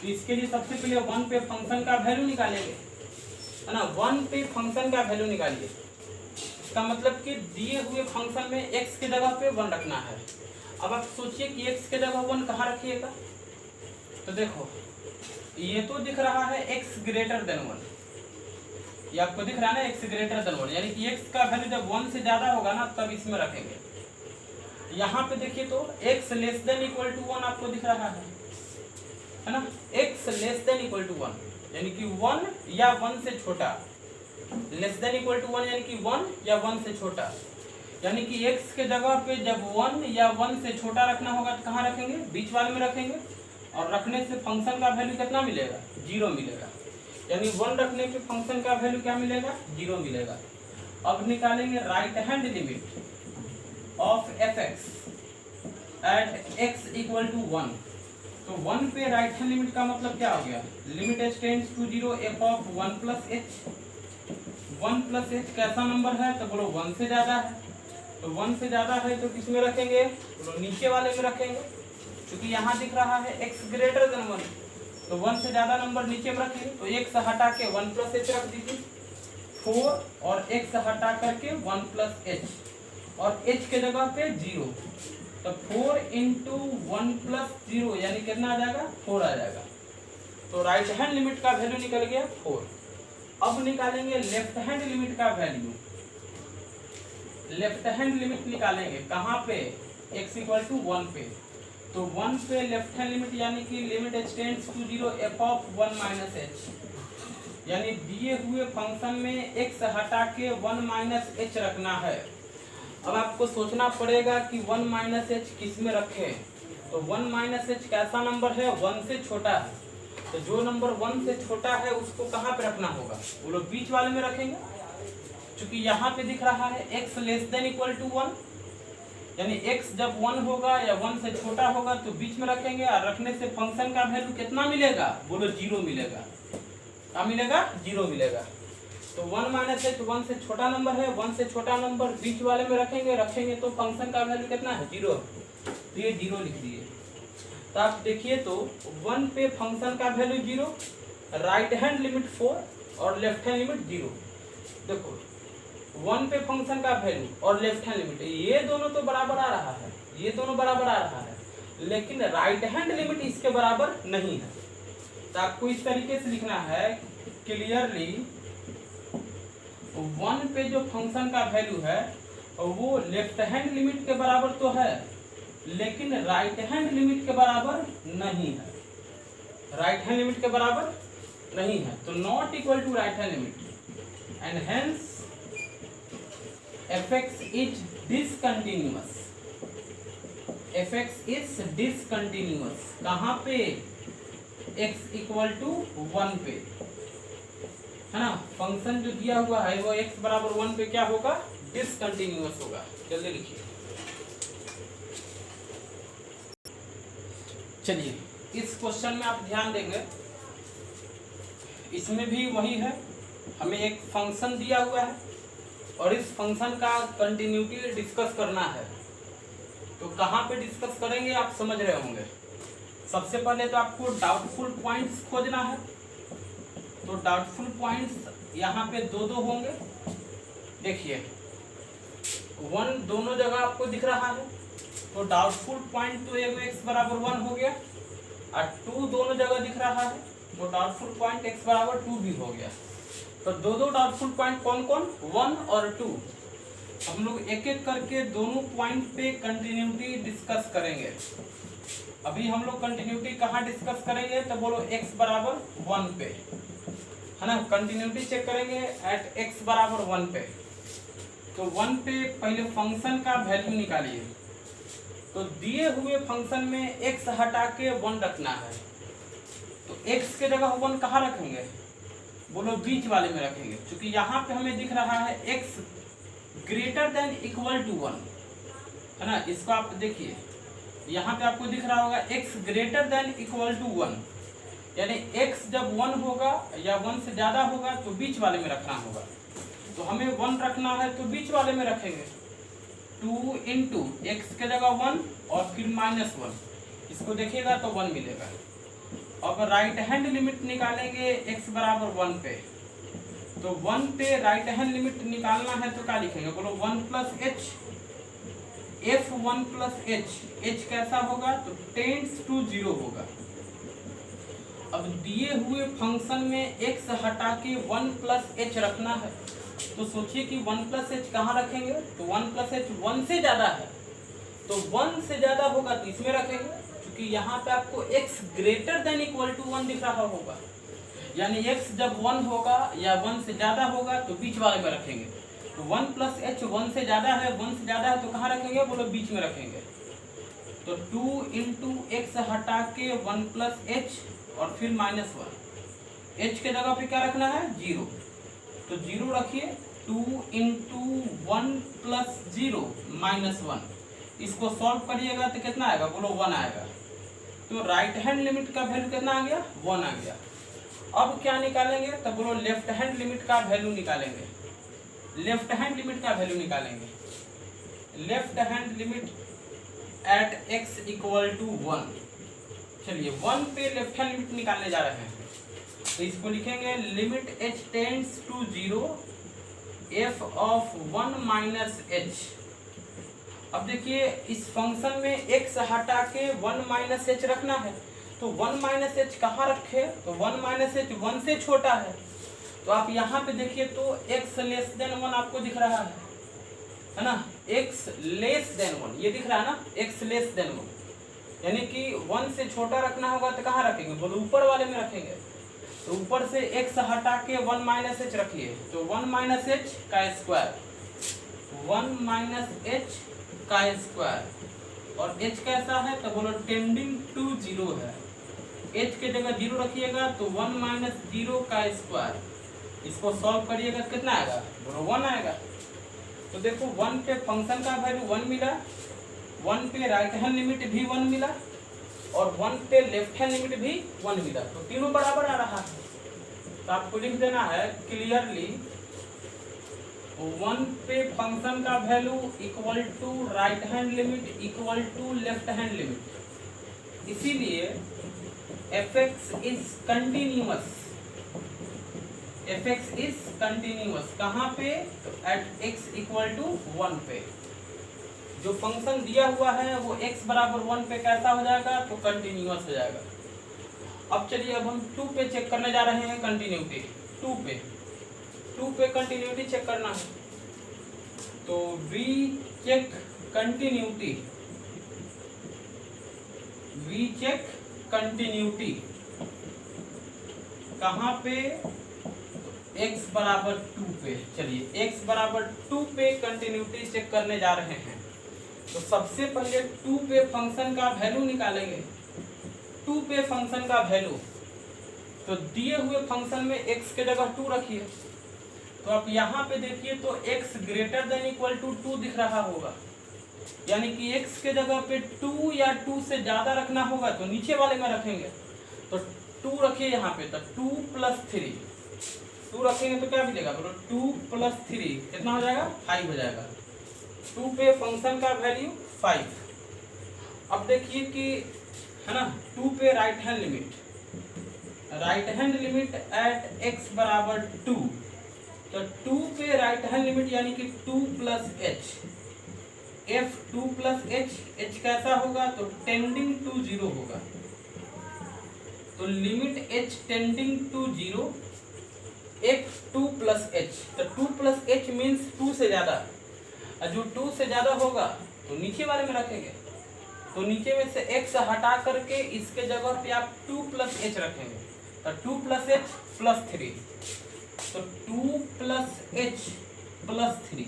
तो इसके लिए सबसे पहले 1 पे फंक्शन का वैल्यू निकालेंगे, है ना। 1 पे फंक्शन का वैल्यू निकालिए। इसका मतलब कि दिए हुए फंक्शन में x के जगह पे 1 रखना है। अब आप सोचिए कि x के जगह 1 कहाँ रखिएगा? तो देखो ये तो दिख रहा है x ग्रेटर देन 1, ये आपको दिख रहा है ना x ग्रेटर देन 1, यानी कि x का वैल्यू जब 1 से ज्यादा होगा ना तब इसमें रखेंगे। यहाँ पे देखिए तो x less than equal to 1 आपको दिख रहा है ना। x less than equal to 1 यानी कि 1 या 1 से छोटा। लेस देन इक्वल टू 1 यानी कि 1 या 1 से छोटा। यानी कि x के जगह पे जब 1 या 1 से छोटा रखना होगा तो कहाँ रखेंगे, बीच वाले में रखेंगे, और रखने से फंक्शन का वैल्यू कितना मिलेगा, 0 मिलेगा। यानी 1 रखने पे फंक्शन का वैल्यू क्या मिलेगा, 0 मिलेगा। अब निकालेंगे right hand limit of fx at x equal to 1। तो 1 पे राइट हैंड लिमिट का मतलब क्या हो गया, limit h tends to 0 f of 1 plus h। 1 plus h कैसा नंबर है, तो बोलो 1 से ज़्यादा है। तो 1 से ज़्यादा है तो किस में रखेंगे, बोलो नीचे वाले में रखेंगे, क्योंकि यहाँ दिख रहा है x ग्रेटर देन 1, तो 1 से ज़्यादा नंबर नीचे में रखेंगे। तो x हटा के 1 प्लस h रख दीजिए, 4 और x हटा करके 1 प्लस h और h के जगह पे 0, तो 4 इंटू 1 प्लस 0 यानी कितना आ जाएगा, 4 आ जाएगा। तो राइट हैंड लिमिट का वैल्यू निकल गया 4। अब निकालेंगे लेफ्ट हैंड लिमिट का वैल्यू। लेफ्ट हैंड लिमिट निकालेंगे कहाँ पे, x इक्वल टू 1 पे। तो 1 पे लेफ्ट हैंड लिमिट यानी कि limit h tends to 0 f of 1 minus h, यानी दिए हुए फंक्शन में x हटा के 1 माइनस h रखना है। अब आपको सोचना पड़ेगा कि 1 माइनस h किस में रखें। तो 1 माइनस h कैसा नंबर है, 1 से छोटा है। तो जो नंबर 1 से छोटा है उसको कहाँ पे रखना होगा, वो लोग बीच वाले में रखेंगे, क्योंकि यहाँ पे दिख रहा है x less than equal to 1, यानी x जब 1 होगा या 1 से छोटा होगा तो बीच में रखेंगे, और रखने से फंक्शन का वैल्यू कितना मिलेगा, बोलो 0 मिलेगा। क्या मिलेगा, 0 मिलेगा। तो 1 माइनस h 1 से छोटा नंबर है, 1 से छोटा नंबर बीच वाले में रखेंगे तो फंक्शन का वैल्यू कितना है, 0। तो ये 0 लिख दिए। तो आप देखिए तो 1 पे फंक्शन का वैल्यू 0, राइट हैंड लिमिट 4 और लेफ्ट हैंड लिमिट 0। देखो 1 पे फंक्शन का वैल्यू और लेफ्ट हैंड लिमिट ये दोनों तो बराबर आ रहा है, ये दोनों बराबर आ रहा है, लेकिन राइट हैंड लिमिट इसके बराबर नहीं है। तो आपको इस तरीके से लिखना है क्लियरली, 1 पे जो फंक्शन का वैल्यू है वो लेफ्ट हैंड लिमिट के बराबर तो है, लेकिन राइट हैंड लिमिट के बराबर नहीं है, राइट हैंड लिमिट के बराबर नहीं है। तो not equal to right hand limit and hence fx is discontinuous। fx is discontinuous कहाँ पे, x इक्वल टू 1 पे, है ना। फंक्शन जो दिया हुआ है वो x बराबर 1 पे क्या होगा, डिसकंटिन्यूअस होगा। जल्दी लिखिए। चलिए इस क्वेश्चन में आप ध्यान देंगे, इसमें भी वही है, हमें एक फंक्शन दिया हुआ है और इस फंक्शन का कंटिन्यूटी डिस्कस करना है। तो कहाँ पे डिस्कस करेंगे आप समझ रहे होंगे। सबसे पहले तो आपको डाउटफुल पॉइंट्स खोजना है। तो डाउटफुल पॉइंट्स यहाँ पे 2 होंगे। देखिए 1 दोनों जगह आपको दिख रहा है, तो डाउटफुल पॉइंट तो एक x बराबर 1 हो गया, और 2 दोनों जगह दिख रहा है, तो डाउटफुल पॉइंट x बराबर 2 भी हो गया। तो 2 डाउटफुल पॉइंट कौन कौन, 1 और 2। हम लोग एक एक करके दोनों पॉइंट पे कंटिन्यूटी डिस्कस करेंगे। अभी हम लोग कंटिन्यूटी कहाँ डिस्कस करेंगे, तो बोलो x बराबर 1 पे, है ना। कंटिन्यूटी चेक करेंगे एट x बराबर 1 पे। तो 1 पे पहले फंक्शन का वैल्यू निकालिए। तो दिए हुए फंक्शन में x हटा के 1 रखना है, तो x के जगह 1 कहाँ रखेंगे, बोलो बीच वाले में रखेंगे, क्योंकि यहाँ पे हमें दिख रहा है x greater than equal to 1, है ना। इसको आप देखिए, यहाँ पे आपको दिख रहा होगा x greater than equal to 1, यानी x जब 1 होगा या 1 से ज़्यादा होगा तो बीच वाले में रखना होगा। तो हमें 1 रखना है तो बीच वाले में रखेंगे। 2 इंटू एक्स के जगह 1 और फिर -1, इसको देखिएगा तो 1 मिलेगा। अब राइट हैंड लिमिट निकालेंगे x बराबर 1 पे। तो 1 पे राइट हैंड लिमिट निकालना है तो क्या लिखेंगे, बोलो 1 plus h, f1 plus h कैसा होगा, तो टेंड्स टू 0 होगा। अब दिए हुए फंक्शन में x हटा के 1 प्लस h रखना है, तो सोचिए कि 1 प्लस h कहाँ रखेंगे, तो 1 प्लस h 1 से ज़्यादा है, तो 1 से ज़्यादा होगा तो इसमें रखेंगे, क्योंकि यहाँ पे आपको x greater than equal to 1 दिख रहा होगा, यानी x जब 1 होगा या 1 से ज़्यादा होगा तो बीच वाले में रखेंगे। तो 1 प्लस एच 1 से ज़्यादा है, 1 से ज़्यादा है तो कहाँ रखेंगे, बोलो बीच में रखेंगे। तो 2 इंटू एक्स हटा के 1 प्लस एच और फिर -1, एच के जगह पे क्या रखना है, 0, तो 0 रखिए। 2 इंटू 1 प्लस 0 -1, इसको सॉल्व करिएगा तो कितना आएगा, बोलो 1 आएगा। तो राइट हैंड लिमिट का वैल्यू कितना आ गया, 1 आ गया। अब क्या निकालेंगे, तो बोलो लेफ्ट हैंड लिमिट का वैल्यू निकालेंगे। लेफ्ट हैंड लिमिट का वैल्यू निकालेंगे। Left hand limit at x equal to 1। चलिए 1 पे लेफ्ट हैंड लिमिट निकालने जा रहे हैं, तो इसको लिखेंगे limit h tends to 0 f of 1 minus h. अब देखिए इस फंक्शन में x हटा के 1 माइनस एच रखना है, तो 1 माइनस एच कहाँ रखे, तो 1 माइनस एच 1 से छोटा है। तो आप यहाँ पे देखिए तो x लेस देन 1 आपको दिख रहा है ना, x लेस देन 1 ये दिख रहा है ना, x लेस देन 1, यानी कि 1 से छोटा रखना होगा तो कहाँ रखेंगे, बोलो ऊपर वाले में रखेंगे। तो ऊपर से x हटा के 1 माइनस एच रखिए, तो 1 माइनस एच का स्क्वायर, 1 माइनस एच का स्क्वायर, और h कैसा है, तो बोलो टेंडिंग टू 0 है, h के जगह 0 रखिएगा तो 1 माइनस 0 का स्क्वायर, इसको सॉल्व करिएगा कितना आएगा, बोलो 1 आएगा। तो देखो 1 पे फंक्शन का वैल्यू 1 मिला, 1 पे राइट हैंड लिमिट भी 1 मिला, और 1 पे लेफ्ट हैंड लिमिट भी 1 मिला, तो तीनों बराबर आ रहा है। तो आपको लिख देना है क्लियरली 1 पे फंक्शन का value equal to right hand limit equal to left hand limit, इसीलिए fx is continuous, fx is continuous कहाँ पे, एट x इक्वल टू 1 पे। जो फंक्शन दिया हुआ है वो x बराबर 1 पे कैसा हो जाएगा, तो कंटिन्यूअस हो जाएगा। अब चलिए अब हम 2 पे चेक करने जा रहे हैं कंटिन्यूटी। 2 पे कंटिन्यूटी चेक करना है, तो we check continuity, we check continuity कहाँ पे, x बराबर 2 पे। चलिए x बराबर 2 पे कंटिन्यूटी चेक करने जा रहे हैं, तो सबसे पहले 2 पे फंक्शन का वैल्यू निकालेंगे। 2 पे फंक्शन का वैल्यू, तो दिए हुए फंक्शन में x के जगह 2 रखिए, तो आप यहाँ पे देखिए तो x greater than equal to 2 दिख रहा होगा, यानी कि x के जगह पे 2 या 2 से ज्यादा रखना होगा तो नीचे वाले में रखेंगे। तो 2 रखिए यहाँ पे, तो 2 प्लस 3, 2 रखेंगे तो क्या मिलेगा, बोलो 2 प्लस 3 कितना हो जाएगा, 5 हो जाएगा। 2 पे फंक्शन का वैल्यू 5। अब देखिए कि है ना 2 पे right hand limit, right hand limit at x बराबर 2, तो 2 पे राइट हैंड लिमिट यानी कि 2 plus h, f 2 plus h, h कैसा होगा, तो टेंडिंग टू 0 होगा। तो limit h tending to 0 f 2 plus h, तो 2 प्लस एच मीन्स 2 से ज्यादा, और जो 2 से ज्यादा होगा तो नीचे वाले में रखेंगे। तो नीचे में से x हटा करके इसके जगह पे आप 2 प्लस एच रखेंगे, तो 2 प्लस एच प्लस 3, तो 2 प्लस एच प्लस 3,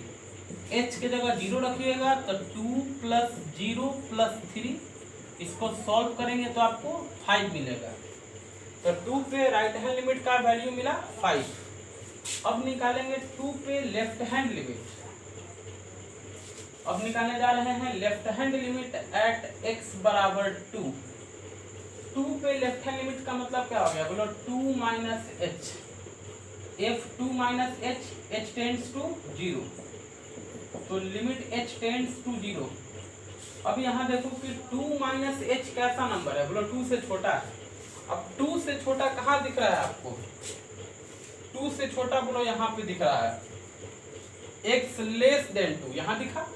h के जगह 0 रखिएगा तो 2 प्लस 0 प्लस 3, इसको सॉल्व करेंगे तो आपको 5 मिलेगा। तो 2 पे राइट हैंड लिमिट का वैल्यू मिला 5। अब निकालेंगे 2 पे लेफ्ट हैंड लिमिट, अब निकालने जा रहे हैं left hand limit at x बराबर 2। 2 पे लेफ्ट हैंड लिमिट का मतलब क्या हो गया, बोलो 2 minus h, f 2 minus h, h tends to 0, तो लिमिट h टेंड्स टू 0। अब यहाँ देखो कि 2 माइनस एच कैसा नंबर है, बोलो 2 से छोटा है। अब 2 से छोटा कहाँ दिख रहा है आपको, 2 से छोटा बोलो यहाँ पे दिख रहा है, x लेस देन 2 यहाँ दिखा,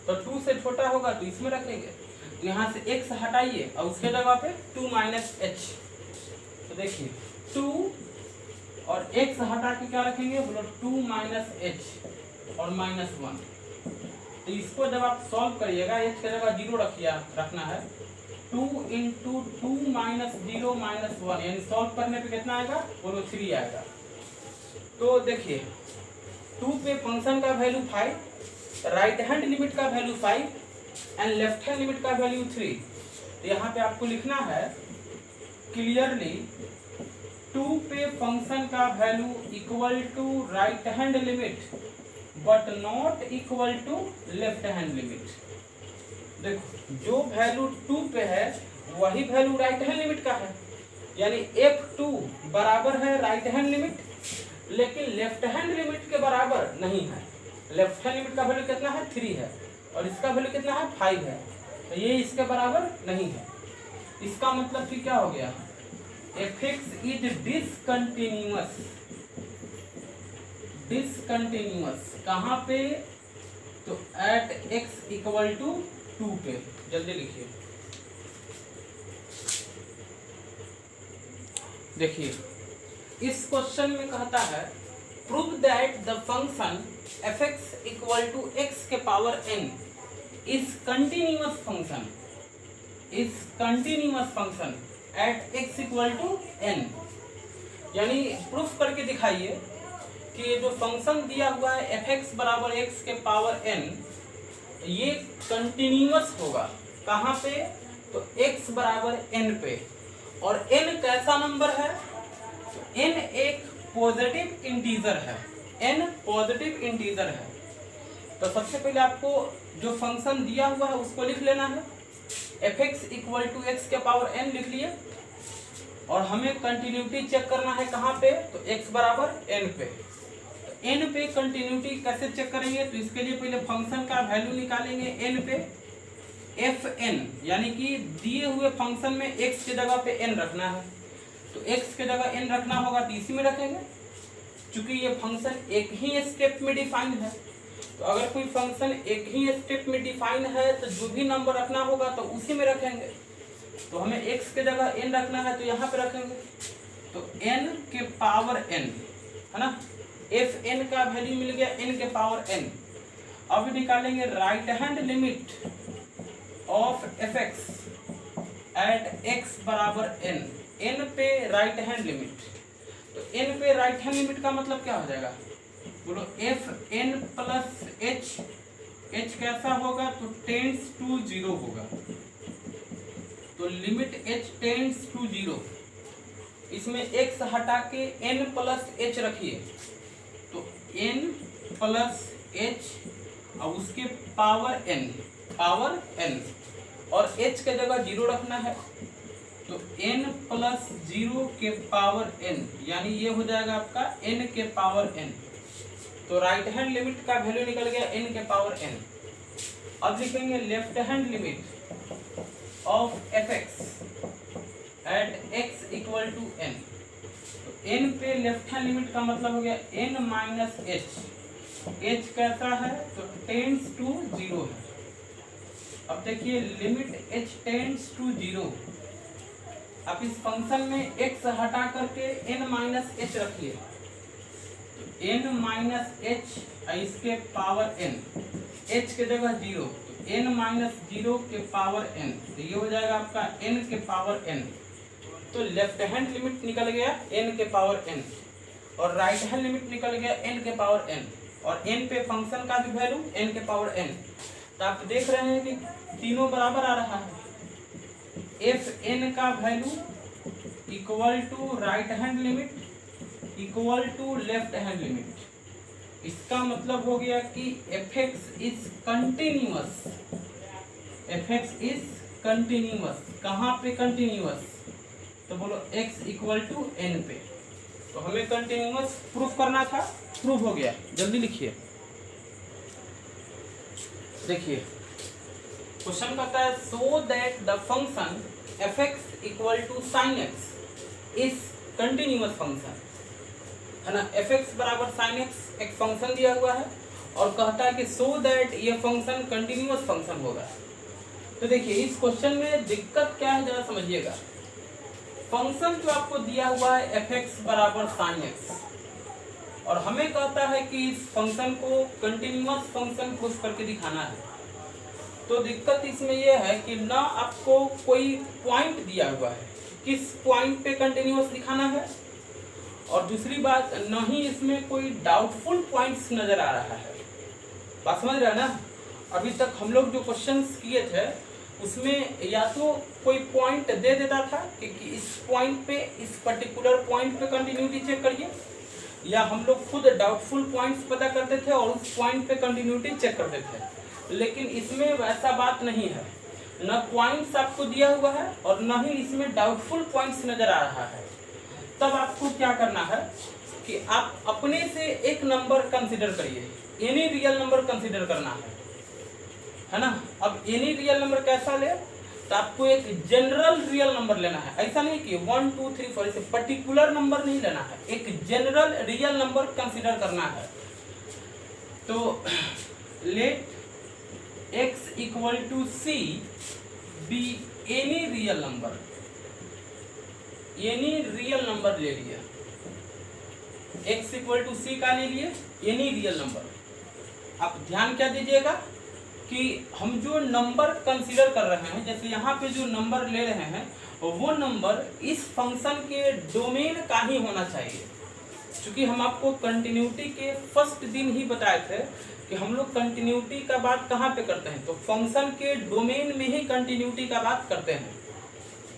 तो 2 से छोटा होगा तो इसमें रखेंगे। तो यहाँ से x हटाइए और उसके जगह पे 2 माइनस एच, तो देखिए 2 और x हटा के क्या रखेंगे, बोलो 2 माइनस एच और -1। तो इसको जब आप सॉल्व करिएगा h के जगह 0 रखना है, 2 इंटू 2 माइनस 0 माइनस 1, यानी सॉल्व करने पे कितना आएगा, बोलो 3 आएगा। तो देखिए 2 पे फंक्शन का वैल्यू 5, राइट हैंड लिमिट का value 5 and left hand limit का वैल्यू 3। तो यहाँ पे आपको लिखना है क्लियरली 2 पे फंक्शन का value equal to right hand limit but not equal to left hand limit. देखो जो वैल्यू 2 पे है वही वैल्यू राइट हैंड लिमिट का है, यानी F2 बराबर है राइट हैंड लिमिट, लेकिन लेफ्ट हैंड लिमिट के बराबर नहीं है। लेफ्ट हैंड लिमिट का वैल्यू कितना है 3 है और इसका वैल्यू कितना है 5 है, तो ये इसके बराबर नहीं है। इसका मतलब कि क्या हो गया, fx इज डिसकंटिन्यूअस। डिसकंटिन्यूअस कहाँ पे, तो एट x इक्वल टू 2 पे। जल्दी लिखिए, देखिए इस क्वेश्चन में कहता है prove that the function fx equal to x के power n is continuous function, is continuous function at x equal to n। यानी प्रूफ करके दिखाइए कि ये जो फंक्शन दिया हुआ है fx बराबर x के पावर n, ये कंटिन्यूअस होगा कहाँ पे, तो x बराबर n पे। और n कैसा नंबर है, तो n एक पॉजिटिव इंटीजर है, n पॉजिटिव इंटीजर है। तो सबसे पहले आपको जो फंक्शन दिया हुआ है उसको लिख लेना है, fx इक्वल टू x के पावर n लिख लिए। और हमें कंटिन्यूटी चेक करना है कहाँ पे, तो x बराबर n पे। तो n पे कंटिन्यूटी कैसे चेक करेंगे, तो इसके लिए पहले फंक्शन का वैल्यू निकालेंगे n पे, fn यानी कि दिए हुए फंक्शन में x की जगह पे n रखना है, तो x की जगह n रखना होगा तो इसी में रखेंगे। चूंकि ये फंक्शन एक ही स्टेप में डिफाइन है, तो अगर कोई फंक्शन एक ही स्टेप में डिफाइन है तो जो भी नंबर रखना होगा तो उसी में रखेंगे। तो हमें x के जगह n रखना है तो यहाँ पे रखेंगे, तो n के पावर n है ना, fn का वैल्यू मिल गया n के पावर n। अब निकालेंगे right hand limit of fx at x बराबर n, n पे राइट हैंड लिमिट। तो n पे राइट हैंड लिमिट का मतलब क्या हो जाएगा, बोलो fn प्लस h, h कैसा होगा, तो टेंड्स टू 0 होगा। तो लिमिट h टेंड्स टू 0, इसमें x हटा के n प्लस h रखिए, तो n प्लस h और उसके पावर n, पावर n, और h के जगह 0 रखना है, तो n प्लस 0 के पावर n, यानी ये हो जाएगा आपका n के पावर n। तो राइट हैंड लिमिट का वैल्यू निकल गया n के पावर n। अब लिखेंगे left hand limit of fx at x equal to n। तो n पे लेफ्ट हैंड लिमिट का मतलब हो गया n माइनस h, h कैसा है, तो टेंड्स टू 0 है। अब देखिए लिमिट h टेंड्स टू 0, आप इस फंक्शन में x हटा करके n माइनस h रखिए, तो n माइनस h इसके पावर n, h के जगह 0, तो n माइनस 0 के पावर n, तो ये हो जाएगा आपका n के पावर n। तो लेफ्ट हैंड लिमिट निकल गया n के पावर n और राइट हैंड लिमिट निकल गया n के पावर n, और n पे फंक्शन का भी वैल्यू n के पावर n। तो आप देख रहे हैं कि तीनों बराबर आ रहा है, fn का value equal to right hand limit equal to left hand limit. इसका मतलब हो गया कि fx is continuous, fx is continuous. कहाँ पे कंटिन्यूअस, तो बोलो x इक्वल टू n पे। तो हमें कंटिन्यूअस प्रूफ करना था, प्रूफ हो गया। जल्दी लिखिए, देखिए क्वेश्चन कहता है so that the function fx equal to sin x is continuous function, है ना। fx बराबर sin x एक फंक्शन दिया हुआ है और कहता है कि सो दैट ये फंक्शन कंटिन्यूअस फंक्शन होगा। तो देखिए इस क्वेश्चन में दिक्कत क्या है जरा समझिएगा। फंक्शन जो आपको दिया हुआ है fx बराबर sin x और हमें कहता है कि इस फंक्शन को कंटिन्यूअस फंक्शन प्रूफ करके दिखाना है। तो दिक्कत इसमें यह है कि ना आपको कोई पॉइंट दिया हुआ है, किस पॉइंट पे कंटिन्यूअस दिखाना है, और दूसरी बात, न ही इसमें कोई डाउटफुल पॉइंट्स नजर आ रहा है। बात समझ रहे हैं ना? अभी तक हम लोग जो क्वेश्चंस किए थे उसमें या तो कोई पॉइंट दे देता था कि इस पॉइंट पे, इस पर्टिकुलर पॉइंट पे कंटिन्यूटी चेक करिए, या हम लोग खुद डाउटफुल पॉइंट्स पता करते थे और उस पॉइंट पे कंटिन्यूटी चेक करते थे। लेकिन इसमें वैसा बात नहीं है, न पॉइंट्स आपको दिया हुआ है और न ही इसमें डाउटफुल पॉइंट्स नजर आ रहा है। तब आपको क्या करना है कि आप अपने से एक नंबर कंसिडर करिए, एनी रियल नंबर कंसिडर करना है ना। अब एनी रियल नंबर कैसा ले, तो आपको एक जनरल रियल नंबर लेना है। ऐसा नहीं कि 1 2 3 4 ऐसे पर्टिकुलर नंबर नहीं लेना है, एक जनरल रियल नंबर कंसिडर करना है। तो let x equal to C be any real number, any real number ले लिया, x इक्वल टू सी का ले लिए एनी रियल नंबर। आप ध्यान क्या दीजिएगा कि हम जो नंबर कंसीडर कर रहे हैं, जैसे यहाँ पे जो नंबर ले रहे हैं वो नंबर इस फंक्शन के डोमेन का ही होना चाहिए। क्योंकि हम आपको कंटिन्यूटी के फर्स्ट दिन ही बताए थे कि हम लोग कंटिन्यूटी का बात कहाँ पे करते हैं, तो फंक्शन के डोमेन में ही कंटिन्यूटी का बात करते हैं,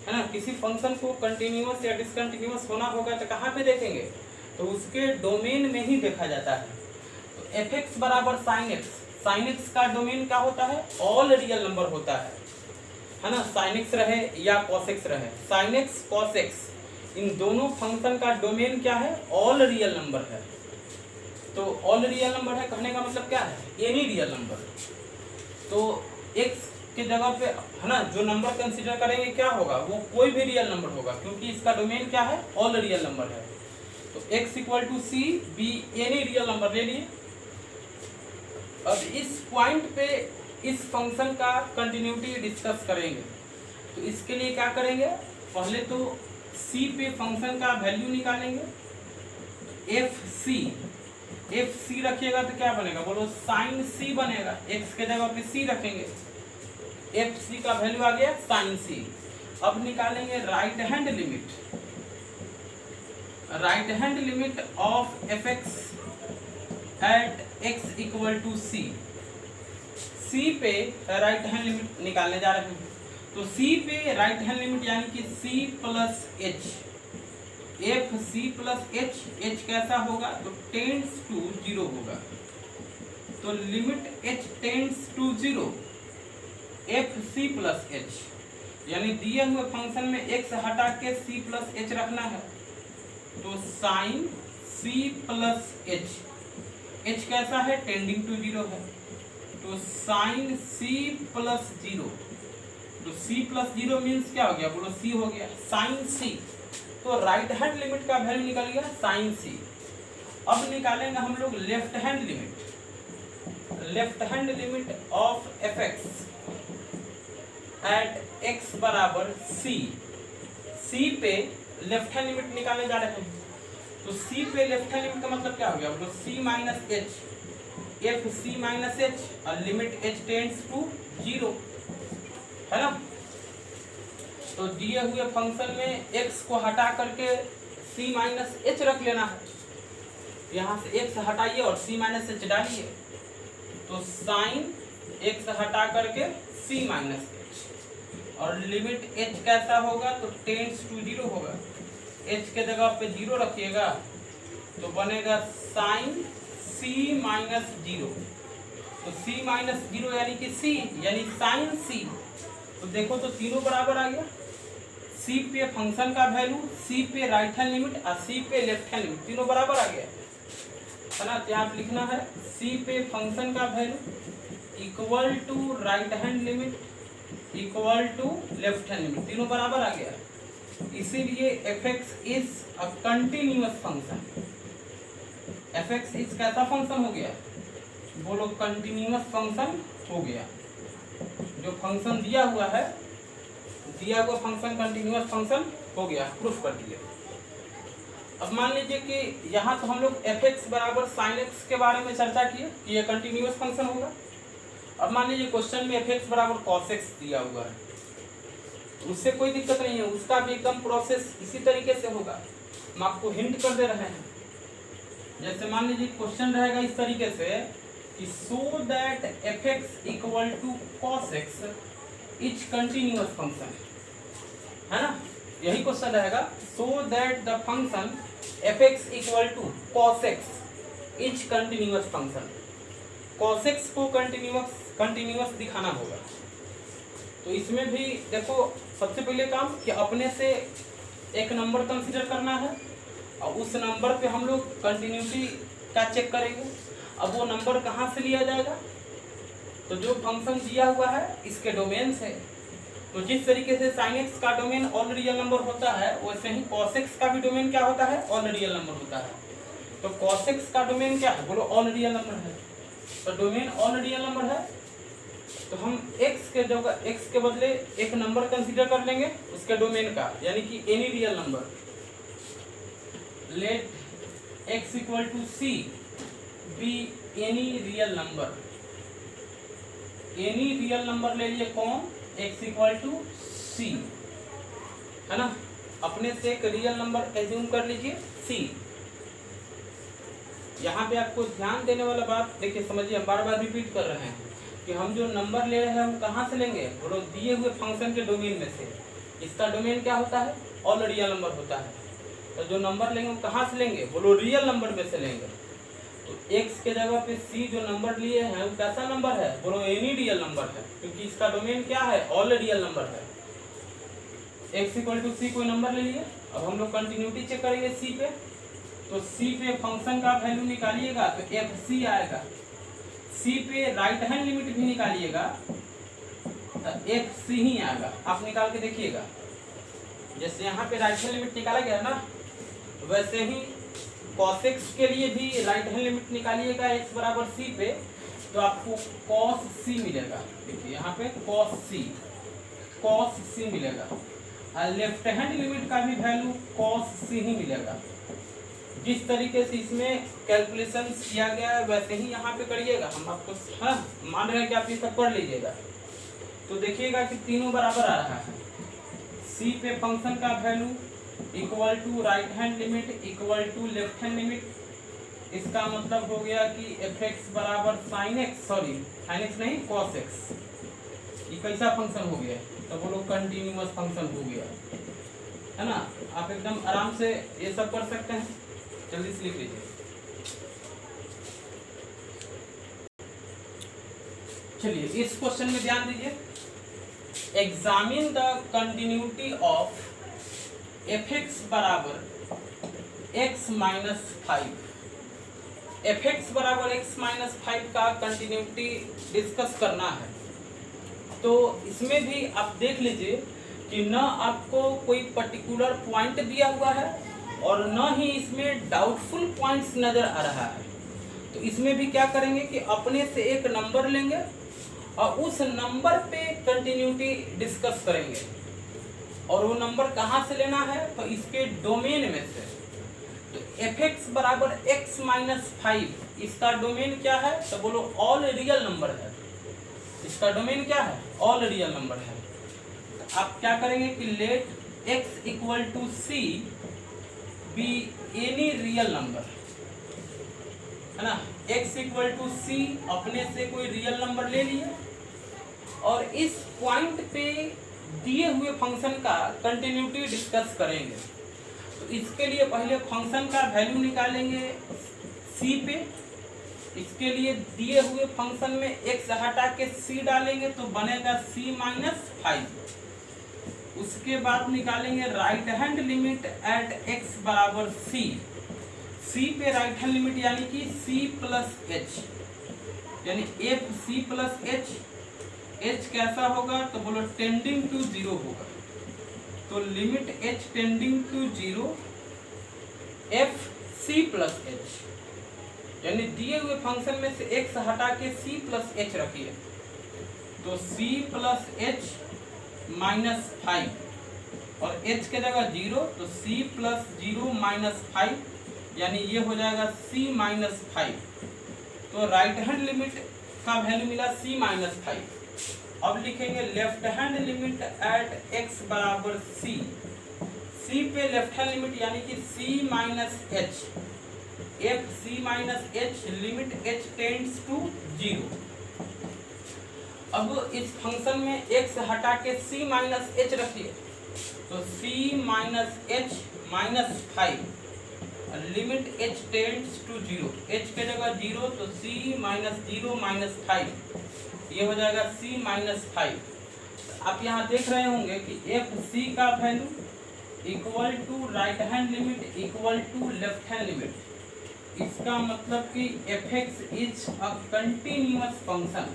है ना। किसी फंक्शन को कंटिन्यूअस या डिसकंटिन्यूअस होना होगा तो कहाँ पे देखेंगे, तो उसके डोमेन में ही देखा जाता है। तो एफ एक्स बराबर साइन एक्स, साइन एक्स का डोमेन क्या होता है, ऑल रियल नंबर होता है ना। साइन एक्स रहे या कॉस एक्स रहे, साइन एक्स कॉस एक्स इन दोनों फंक्शन का डोमेन क्या है, ऑल रियल नंबर है। तो ऑल रियल नंबर है कहने का मतलब क्या है, एनी रियल नंबर। तो एक्स के जगह पे है ना जो नंबर कंसीडर करेंगे क्या होगा, वो कोई भी रियल नंबर होगा, क्योंकि इसका डोमेन क्या है, ऑल रियल नंबर है। तो x equal to C be any real number ले लिए। अब इस पॉइंट पे इस फंक्शन का कंटिन्यूटी डिस्कस करेंगे। तो इसके लिए क्या करेंगे, पहले तो c पे फंक्शन का वैल्यू निकालेंगे, एफ सी रखिएगा तो क्या बनेगा, बोलो साइन सी बनेगा। x के जगह पे c रखेंगे, एफ सी का वैल्यू आ गया साइन सी। अब निकालेंगे right hand limit of F x at x equal to C. C पे राइट हैंड लिमिट निकालने जा रहे हैं। तो सी पे राइट हैंड लिमिट यानी कि c plus h, F c plus h, h कैसा होगा, तो टेंड्स टू 0 होगा। तो limit H tends to 0 f c plus h, यानी दिए हुए फंक्शन में x हटा के c प्लस एच रखना है। तो sine c plus h, h कैसा है, टेंडिंग टू 0 है। तो साइन c प्लस 0, तो c प्लस 0 मीन्स क्या हो गया, बोलो c हो गया साइन c। तो राइट हैंड लिमिट का वैल्यू निकल गया साइन c। अब निकालेंगे हम लोग left hand limit of F x at x बराबर सी। सी पे लेफ्ट हैंड लिमिट निकालने जा रहे हैं। तो सी पे लेफ्ट हैंड लिमिट का मतलब क्या हो गया, तो C minus H, F C minus H और लिमिट एच टेंड्स टू 0, है ना। तो दिए हुए फंक्शन में x को हटा करके c माइनस एच रख लेना है। यहाँ से x हटाइए और c माइनस एच डालिए, तो साइन x हटा करके c माइनस एच और लिमिट h कैसा होगा, तो टेंड्स टू 0 होगा। h के जगह पे 0 रखिएगा तो बनेगा साइन c माइनस 0। तो c माइनस 0 यानी कि c यानी साइन c। तो देखो तो तीनों बराबर आ गया, c पे फंक्शन का वैल्यू, c पे राइट हैंड लिमिट और c पे लेफ्ट हैंड लिमिट, तीनों बराबर आ गया, है ना। तो यहाँ लिखना है c पे फंक्शन का value equal to right hand limit equal to left hand limit, तीनों बराबर आ गया। इसीलिए f x is a continuous function. F x is कैसा फंक्शन हो गया, बोलो कंटिन्यूअस फंक्शन हो गया। जो फंक्शन दिया हुआ है, दिया हुआ फंक्शन कंटिन्यूअस फंक्शन हो गया, प्रूफ कर दिया। अब मान लीजिए कि यहाँ तो हम लोग एफ एक्स बराबर साइन एक्स के बारे में चर्चा किए कि ये कंटिन्यूअस फंक्शन होगा। अब मान लीजिए क्वेश्चन में एफ एक्स बराबर कॉस एक्स दिया हुआ है, उससे कोई दिक्कत नहीं है, उसका भी एकदम प्रोसेस इसी तरीके से होगा। हम आपको हिंट कर दे रहे हैं। जैसे मान लीजिए क्वेश्चन रहेगा इस तरीके से कि so that f x equal to cos x is continuous function, है ना, यही क्वेश्चन रहेगा। So that the function f x equal to cos x is continuous function, cos x को कंटिन्यूअस दिखाना होगा। तो इसमें भी देखो सबसे पहले काम कि अपने से एक नंबर कंसीडर करना है और उस नंबर पे हम लोग कंटिन्यूटी का चेक करेंगे। अब वो नंबर कहाँ से लिया जाएगा, तो जो फंक्शन दिया हुआ है इसके डोमेन से। तो जिस तरीके से साइन एक्स का डोमेन ऑल रियल नंबर होता है वैसे ही कॉस एक्स का भी डोमेन क्या होता है, ऑल रियल नंबर होता है। तो कॉस एक्स का डोमेन क्या है, बोलो ऑल रियल नंबर है। तो डोमेन ऑल रियल नंबर है तो हम x के जगह x के बदले एक नंबर कंसीडर कर लेंगे उसके डोमेन का, यानी कि any real number. Let x equal to C be any real number. Any real number ले लिए कौन, x इक्वल टू सी, है ना। अपने से एक रियल नंबर एज्यूम कर लीजिए c। यहाँ पे आपको ध्यान देने वाला बात देखिए, समझिए, हम बार बार रिपीट कर रहे हैं कि हम जो नंबर ले रहे हैं हम कहाँ से लेंगे, बोलो दिए हुए फंक्शन के डोमेन में से। इसका डोमेन क्या होता है, ऑल रियल नंबर होता है। तो जो नंबर लेंगे हम कहाँ से लेंगे, बोलो रियल नंबर में से लेंगे। तो x के जगह पे c जो नंबर लिए हैं वो कैसा नंबर है, बोलो एनी रियल नंबर है, क्योंकि इसका डोमेन क्या है, ऑल रियल नंबर है। x इक्वल टू सी कोई नंबर ले लिए। अब हम लोग कंटिन्यूटी चेक करेंगे c पे। तो c पे फंक्शन का वैल्यू निकालिएगा तो एफ सी आएगा। c पे राइट हैंड लिमिट भी निकालिएगा तो एफ सी ही आएगा। आप निकाल के देखिएगा, जैसे यहाँ पे राइट हैंड लिमिट निकाला गया ना, वैसे ही cos x के लिए भी राइट हैंड लिमिट निकालिएगा x बराबर c पे, तो आपको cos c मिलेगा। देखिए यहाँ पे cos c मिलेगा। और लेफ्ट हैंड लिमिट का भी वैल्यू cos c ही मिलेगा। जिस तरीके से इसमें कैलकुलेशन किया गया है वैसे ही यहाँ पे करिएगा। हम आपको मान रहे हैं कि आप ये सब पढ़ लीजिएगा। तो देखिएगा कि तीनों बराबर आ रहा है। c पे फंक्शन का value equal to right hand limit equal to left hand limit. इसका मतलब हो गया कि एफ एक्स बराबर sine x, sorry sine x नहीं कॉस एक्स। ये कैसा फंक्शन हो गया, तो बोलो कंटिन्यूअस फंक्शन हो गया, है ना। आप एकदम आराम से ये सब कर सकते हैं। जल्दी से लिख लीजिए। चलिए इस क्वेश्चन में ध्यान दीजिए। Examine the continuity of F x बराबर एक्स माइनस 5। एफ एक्स बराबर एक्स माइनस 5 का कंटिन्यूटी डिस्कस करना है। तो इसमें भी आप देख लीजिए कि न आपको कोई पर्टिकुलर पॉइंट दिया हुआ है और न ही इसमें डाउटफुल पॉइंट्स नजर आ रहा है। तो इसमें भी क्या करेंगे कि अपने से एक नंबर लेंगे और उस नंबर पे कंटिन्यूटी डिस्कस करेंगे। और वो नंबर कहाँ से लेना है, तो इसके डोमेन में से। तो एफ एक्स बराबर एक्स माइनस 5, इसका डोमेन क्या है, तो बोलो ऑल रियल नंबर है। इसका डोमेन क्या है, ऑल रियल नंबर है। आप क्या करेंगे कि let x equal to C be any real number, है ना। x इक्वल टू सी अपने से कोई रियल नंबर ले लिए और इस पॉइंट पे दिए हुए फंक्शन का कंटिन्यूटी डिस्कस करेंगे। तो इसके लिए पहले फंक्शन का वैल्यू निकालेंगे c पे। इसके लिए दिए हुए फंक्शन में x हटा के c डालेंगे तो बनेगा c माइनस 5। उसके बाद निकालेंगे right hand limit at x बराबर c। c पे राइट हैंड लिमिट यानी कि c प्लस h, यानी f c plus h. h कैसा होगा, तो बोलो टेंडिंग टू 0 होगा। तो limit h tending to 0 f c plus h, यानी दिए हुए फंक्शन में से x हटा के c प्लस एच रखिए। तो c प्लस एच माइनस 5 और h के जगह 0, तो c प्लस 0 माइनस 5, यानी ये हो जाएगा c माइनस 5। तो राइट हैंड लिमिट का वैल्यू मिला c माइनस 5। अब लिखेंगे left hand limit at x बराबर c। सी पे लेफ्ट हैंड लिमिट यानी कि C minus H, F C minus H, limit H tends to 0। अब इस फंक्शन में x हटा के c माइनस एच रखिए, तो c minus h minus 5, limit h tends to 0, h के जगह 0 तो c माइनस 0 माइनस 5, ये हो जाएगा c माइनस 5। आप यहाँ देख रहे होंगे कि एफ सी का value equal to right hand limit equal to left hand limit. इसका मतलब कि f x is a continuous function.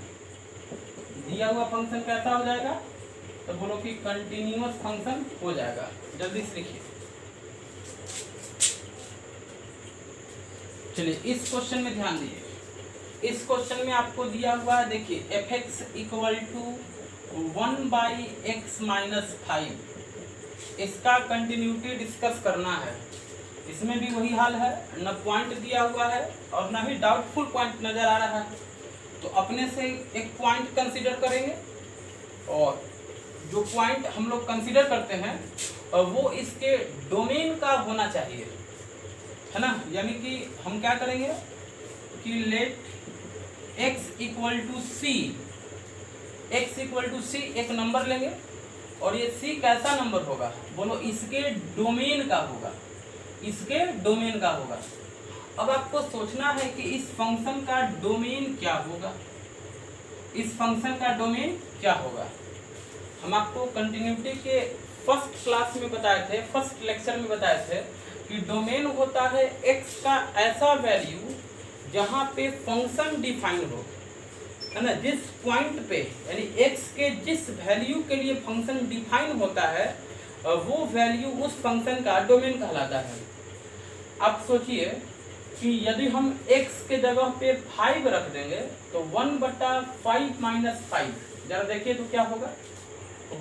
दिया हुआ फंक्शन कैसा हो जाएगा, तो बोलो कि कंटिन्यूअस फंक्शन हो जाएगा। जल्दी से लिखिए। चलिए इस क्वेश्चन में ध्यान दीजिए। इस क्वेश्चन में आपको दिया हुआ है, देखिए f x equal to 1/x minus 5। इसका कंटिन्यूटी डिस्कस करना है। इसमें भी वही हाल है, न पॉइंट दिया हुआ है और न ही डाउटफुल पॉइंट नजर आ रहा है। तो अपने से एक पॉइंट कंसीडर करेंगे और जो पॉइंट हम लोग कंसीडर करते हैं वो इसके डोमेन का होना चाहिए, है ना। यानी कि हम क्या करेंगे कि let x equal to C, x equal to सी एक नंबर लेंगे और ये c कैसा नंबर होगा, बोलो इसके डोमेन का होगा, इसके डोमेन का होगा। अब आपको सोचना है कि इस फंक्शन का डोमेन क्या होगा, इस फंक्शन का डोमेन क्या होगा। हम आपको कंटिन्यूटी के फर्स्ट क्लास में बताए थे, फर्स्ट लेक्चर में बताए थे कि डोमेन होता है x का ऐसा वैल्यू जहां पे फंक्शन डिफाइन हो, है ना। जिस पॉइंट पे यानी x के जिस वैल्यू के लिए फंक्शन डिफाइन होता है वो वैल्यू उस फंक्शन का डोमेन कहलाता है। आप सोचिए कि यदि हम x के जगह पे 5 रख देंगे तो 1/5 माइनस 5, जरा देखिए तो क्या होगा,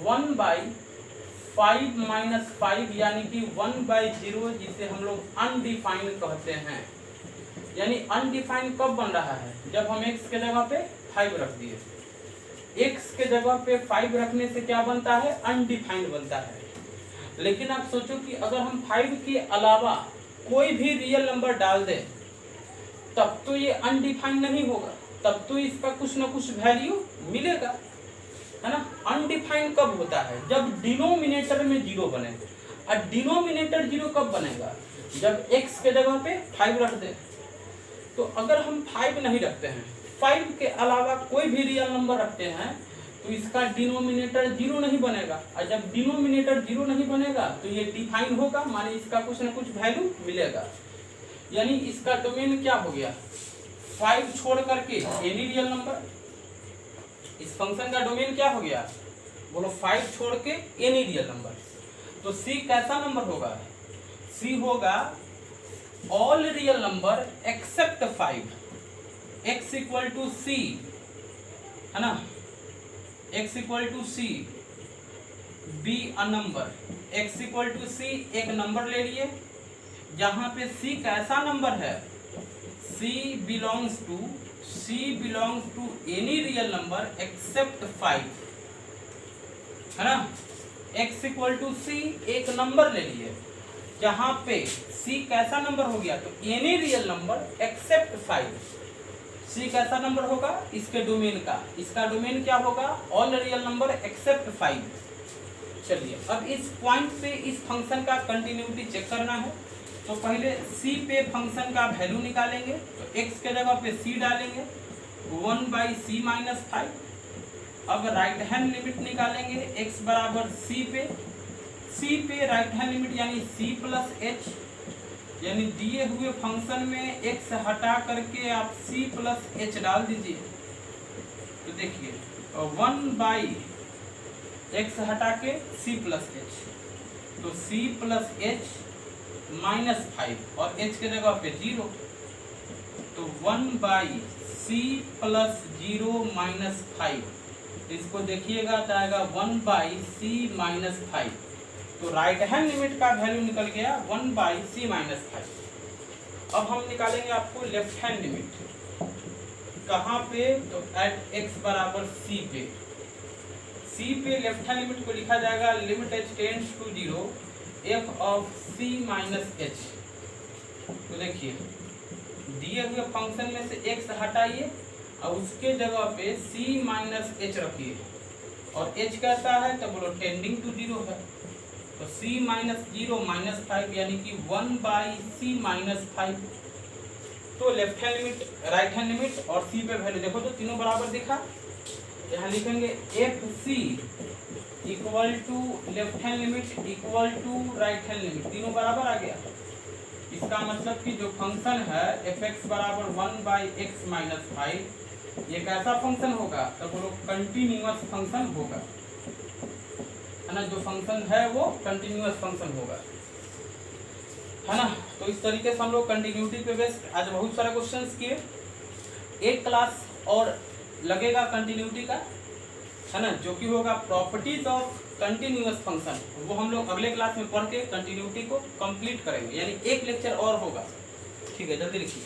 1/5 माइनस 5 यानी कि 1/0, जिसे हम लोग अनडिफाइंड कहते हैं। यानी अनडिफाइंड कब बन रहा है, जब हम x के जगह पे 5 रख दिए। x के जगह पे 5 रखने से क्या बनता है, अनडिफाइंड बनता है। लेकिन आप सोचो कि अगर हम 5 के अलावा कोई भी रियल नंबर डाल दे तब तो ये अनडिफाइंड नहीं होगा, तब तो इसका कुछ ना कुछ वैल्यू मिलेगा, है ना। अनडिफाइंड कब होता है, जब डिनोमिनेटर में 0 बने। और डिनोमिनेटर 0 कब बनेगा, जब x के जगह पे 5 रख दे। तो अगर हम 5 नहीं रखते हैं, 5 के अलावा कोई भी रियल नंबर रखते हैं तो इसका डिनोमिनेटर 0 नहीं बनेगा। और जब डिनोमिनेटर 0 नहीं बनेगा तो ये डिफाइन होगा, माने इसका कुछ ना कुछ वैल्यू मिलेगा। यानी इसका डोमेन क्या हो गया, 5 छोड़ करके एनी रियल नंबर। इस फंक्शन का डोमेन क्या हो गया, बोलो 5 छोड़ के एनी रियल नंबर। तो c कैसा नंबर होगा, c होगा all real number except 5। x equal to c, है ना, x equal to C, be a number. x equal to सी एक नंबर ले लिए जहां पे c कैसा नंबर है, c belongs to any real number except 5, है ना। x इक्वल टू सी एक नंबर ले लिए जहां पे c कैसा नंबर हो गया, तो any real number except 5। c कैसा नंबर होगा, इसके डोमेन का, इसका डोमेन क्या होगा, ऑल रियल नंबर एक्सेप्ट 5। चलिए अब इस पॉइंट पे इस फंक्शन का कंटिन्यूटी चेक करना है। तो पहले c पे फंक्शन का वैल्यू निकालेंगे, तो x के जगह पे c डालेंगे, 1/c माइनस 5। अब राइट हैंड लिमिट निकालेंगे x बराबर c पे राइट हैंड लिमिट यानी c प्लस h, यानी दिए हुए फंक्शन में x हटा करके आप c प्लस h डाल दीजिए। तो देखिए 1/x हटा के c प्लस h, तो c प्लस h माइनस 5 और h के जगह पे 0, तो 1/c प्लस 0 माइनस 5। इसको देखिएगा तो आएगा 1/c माइनस 5। तो राइट हैंड लिमिट का वैल्यू निकल गया 1/c माइनस 5। अब हम निकालेंगे आपको लेफ्ट हैंड लिमिट, कहाँ पे, तो एट x बराबर c पे। c पे लेफ्ट हैंड लिमिट को लिखा जाएगा limit h tends to 0, f of c minus h. तो देखिए दिए हुए फंक्शन में से x हटाइए और उसके जगह पे c माइनस एच रखिए, और h कैसा है तो बोलो टेंडिंग टू 0 है, तो c माइनस 0 माइनस 5 यानी कि 1/c माइनस 5। तो left hand limit, right hand limit और c पे वैल्यू देखो तो तीनों बराबर दिखा। यहाँ लिखेंगे f c equal to left hand limit equal to right hand limit, तीनों बराबर आ गया। इसका मतलब कि जो फंक्शन है एफ एक्स बराबर 1/x माइनस 5, ये कैसा फंक्शन होगा तो बोलो कंटिन्यूअस फंक्शन होगा, है ना। जो फंक्शन है वो कंटिन्यूअस फंक्शन होगा, है ना। तो इस तरीके से हम लोग कंटिन्यूटी पे बेस्ड आज बहुत सारे क्वेश्चंस किए। एक क्लास और लगेगा कंटिन्यूटी का, है ना, जो कि होगा प्रॉपर्टीज ऑफ कंटिन्यूअस फंक्शन। वो हम लोग अगले क्लास में पढ़ के कंटिन्यूटी को कंप्लीट करेंगे, यानी एक लेक्चर और होगा। ठीक है, जल्दी लिखिए।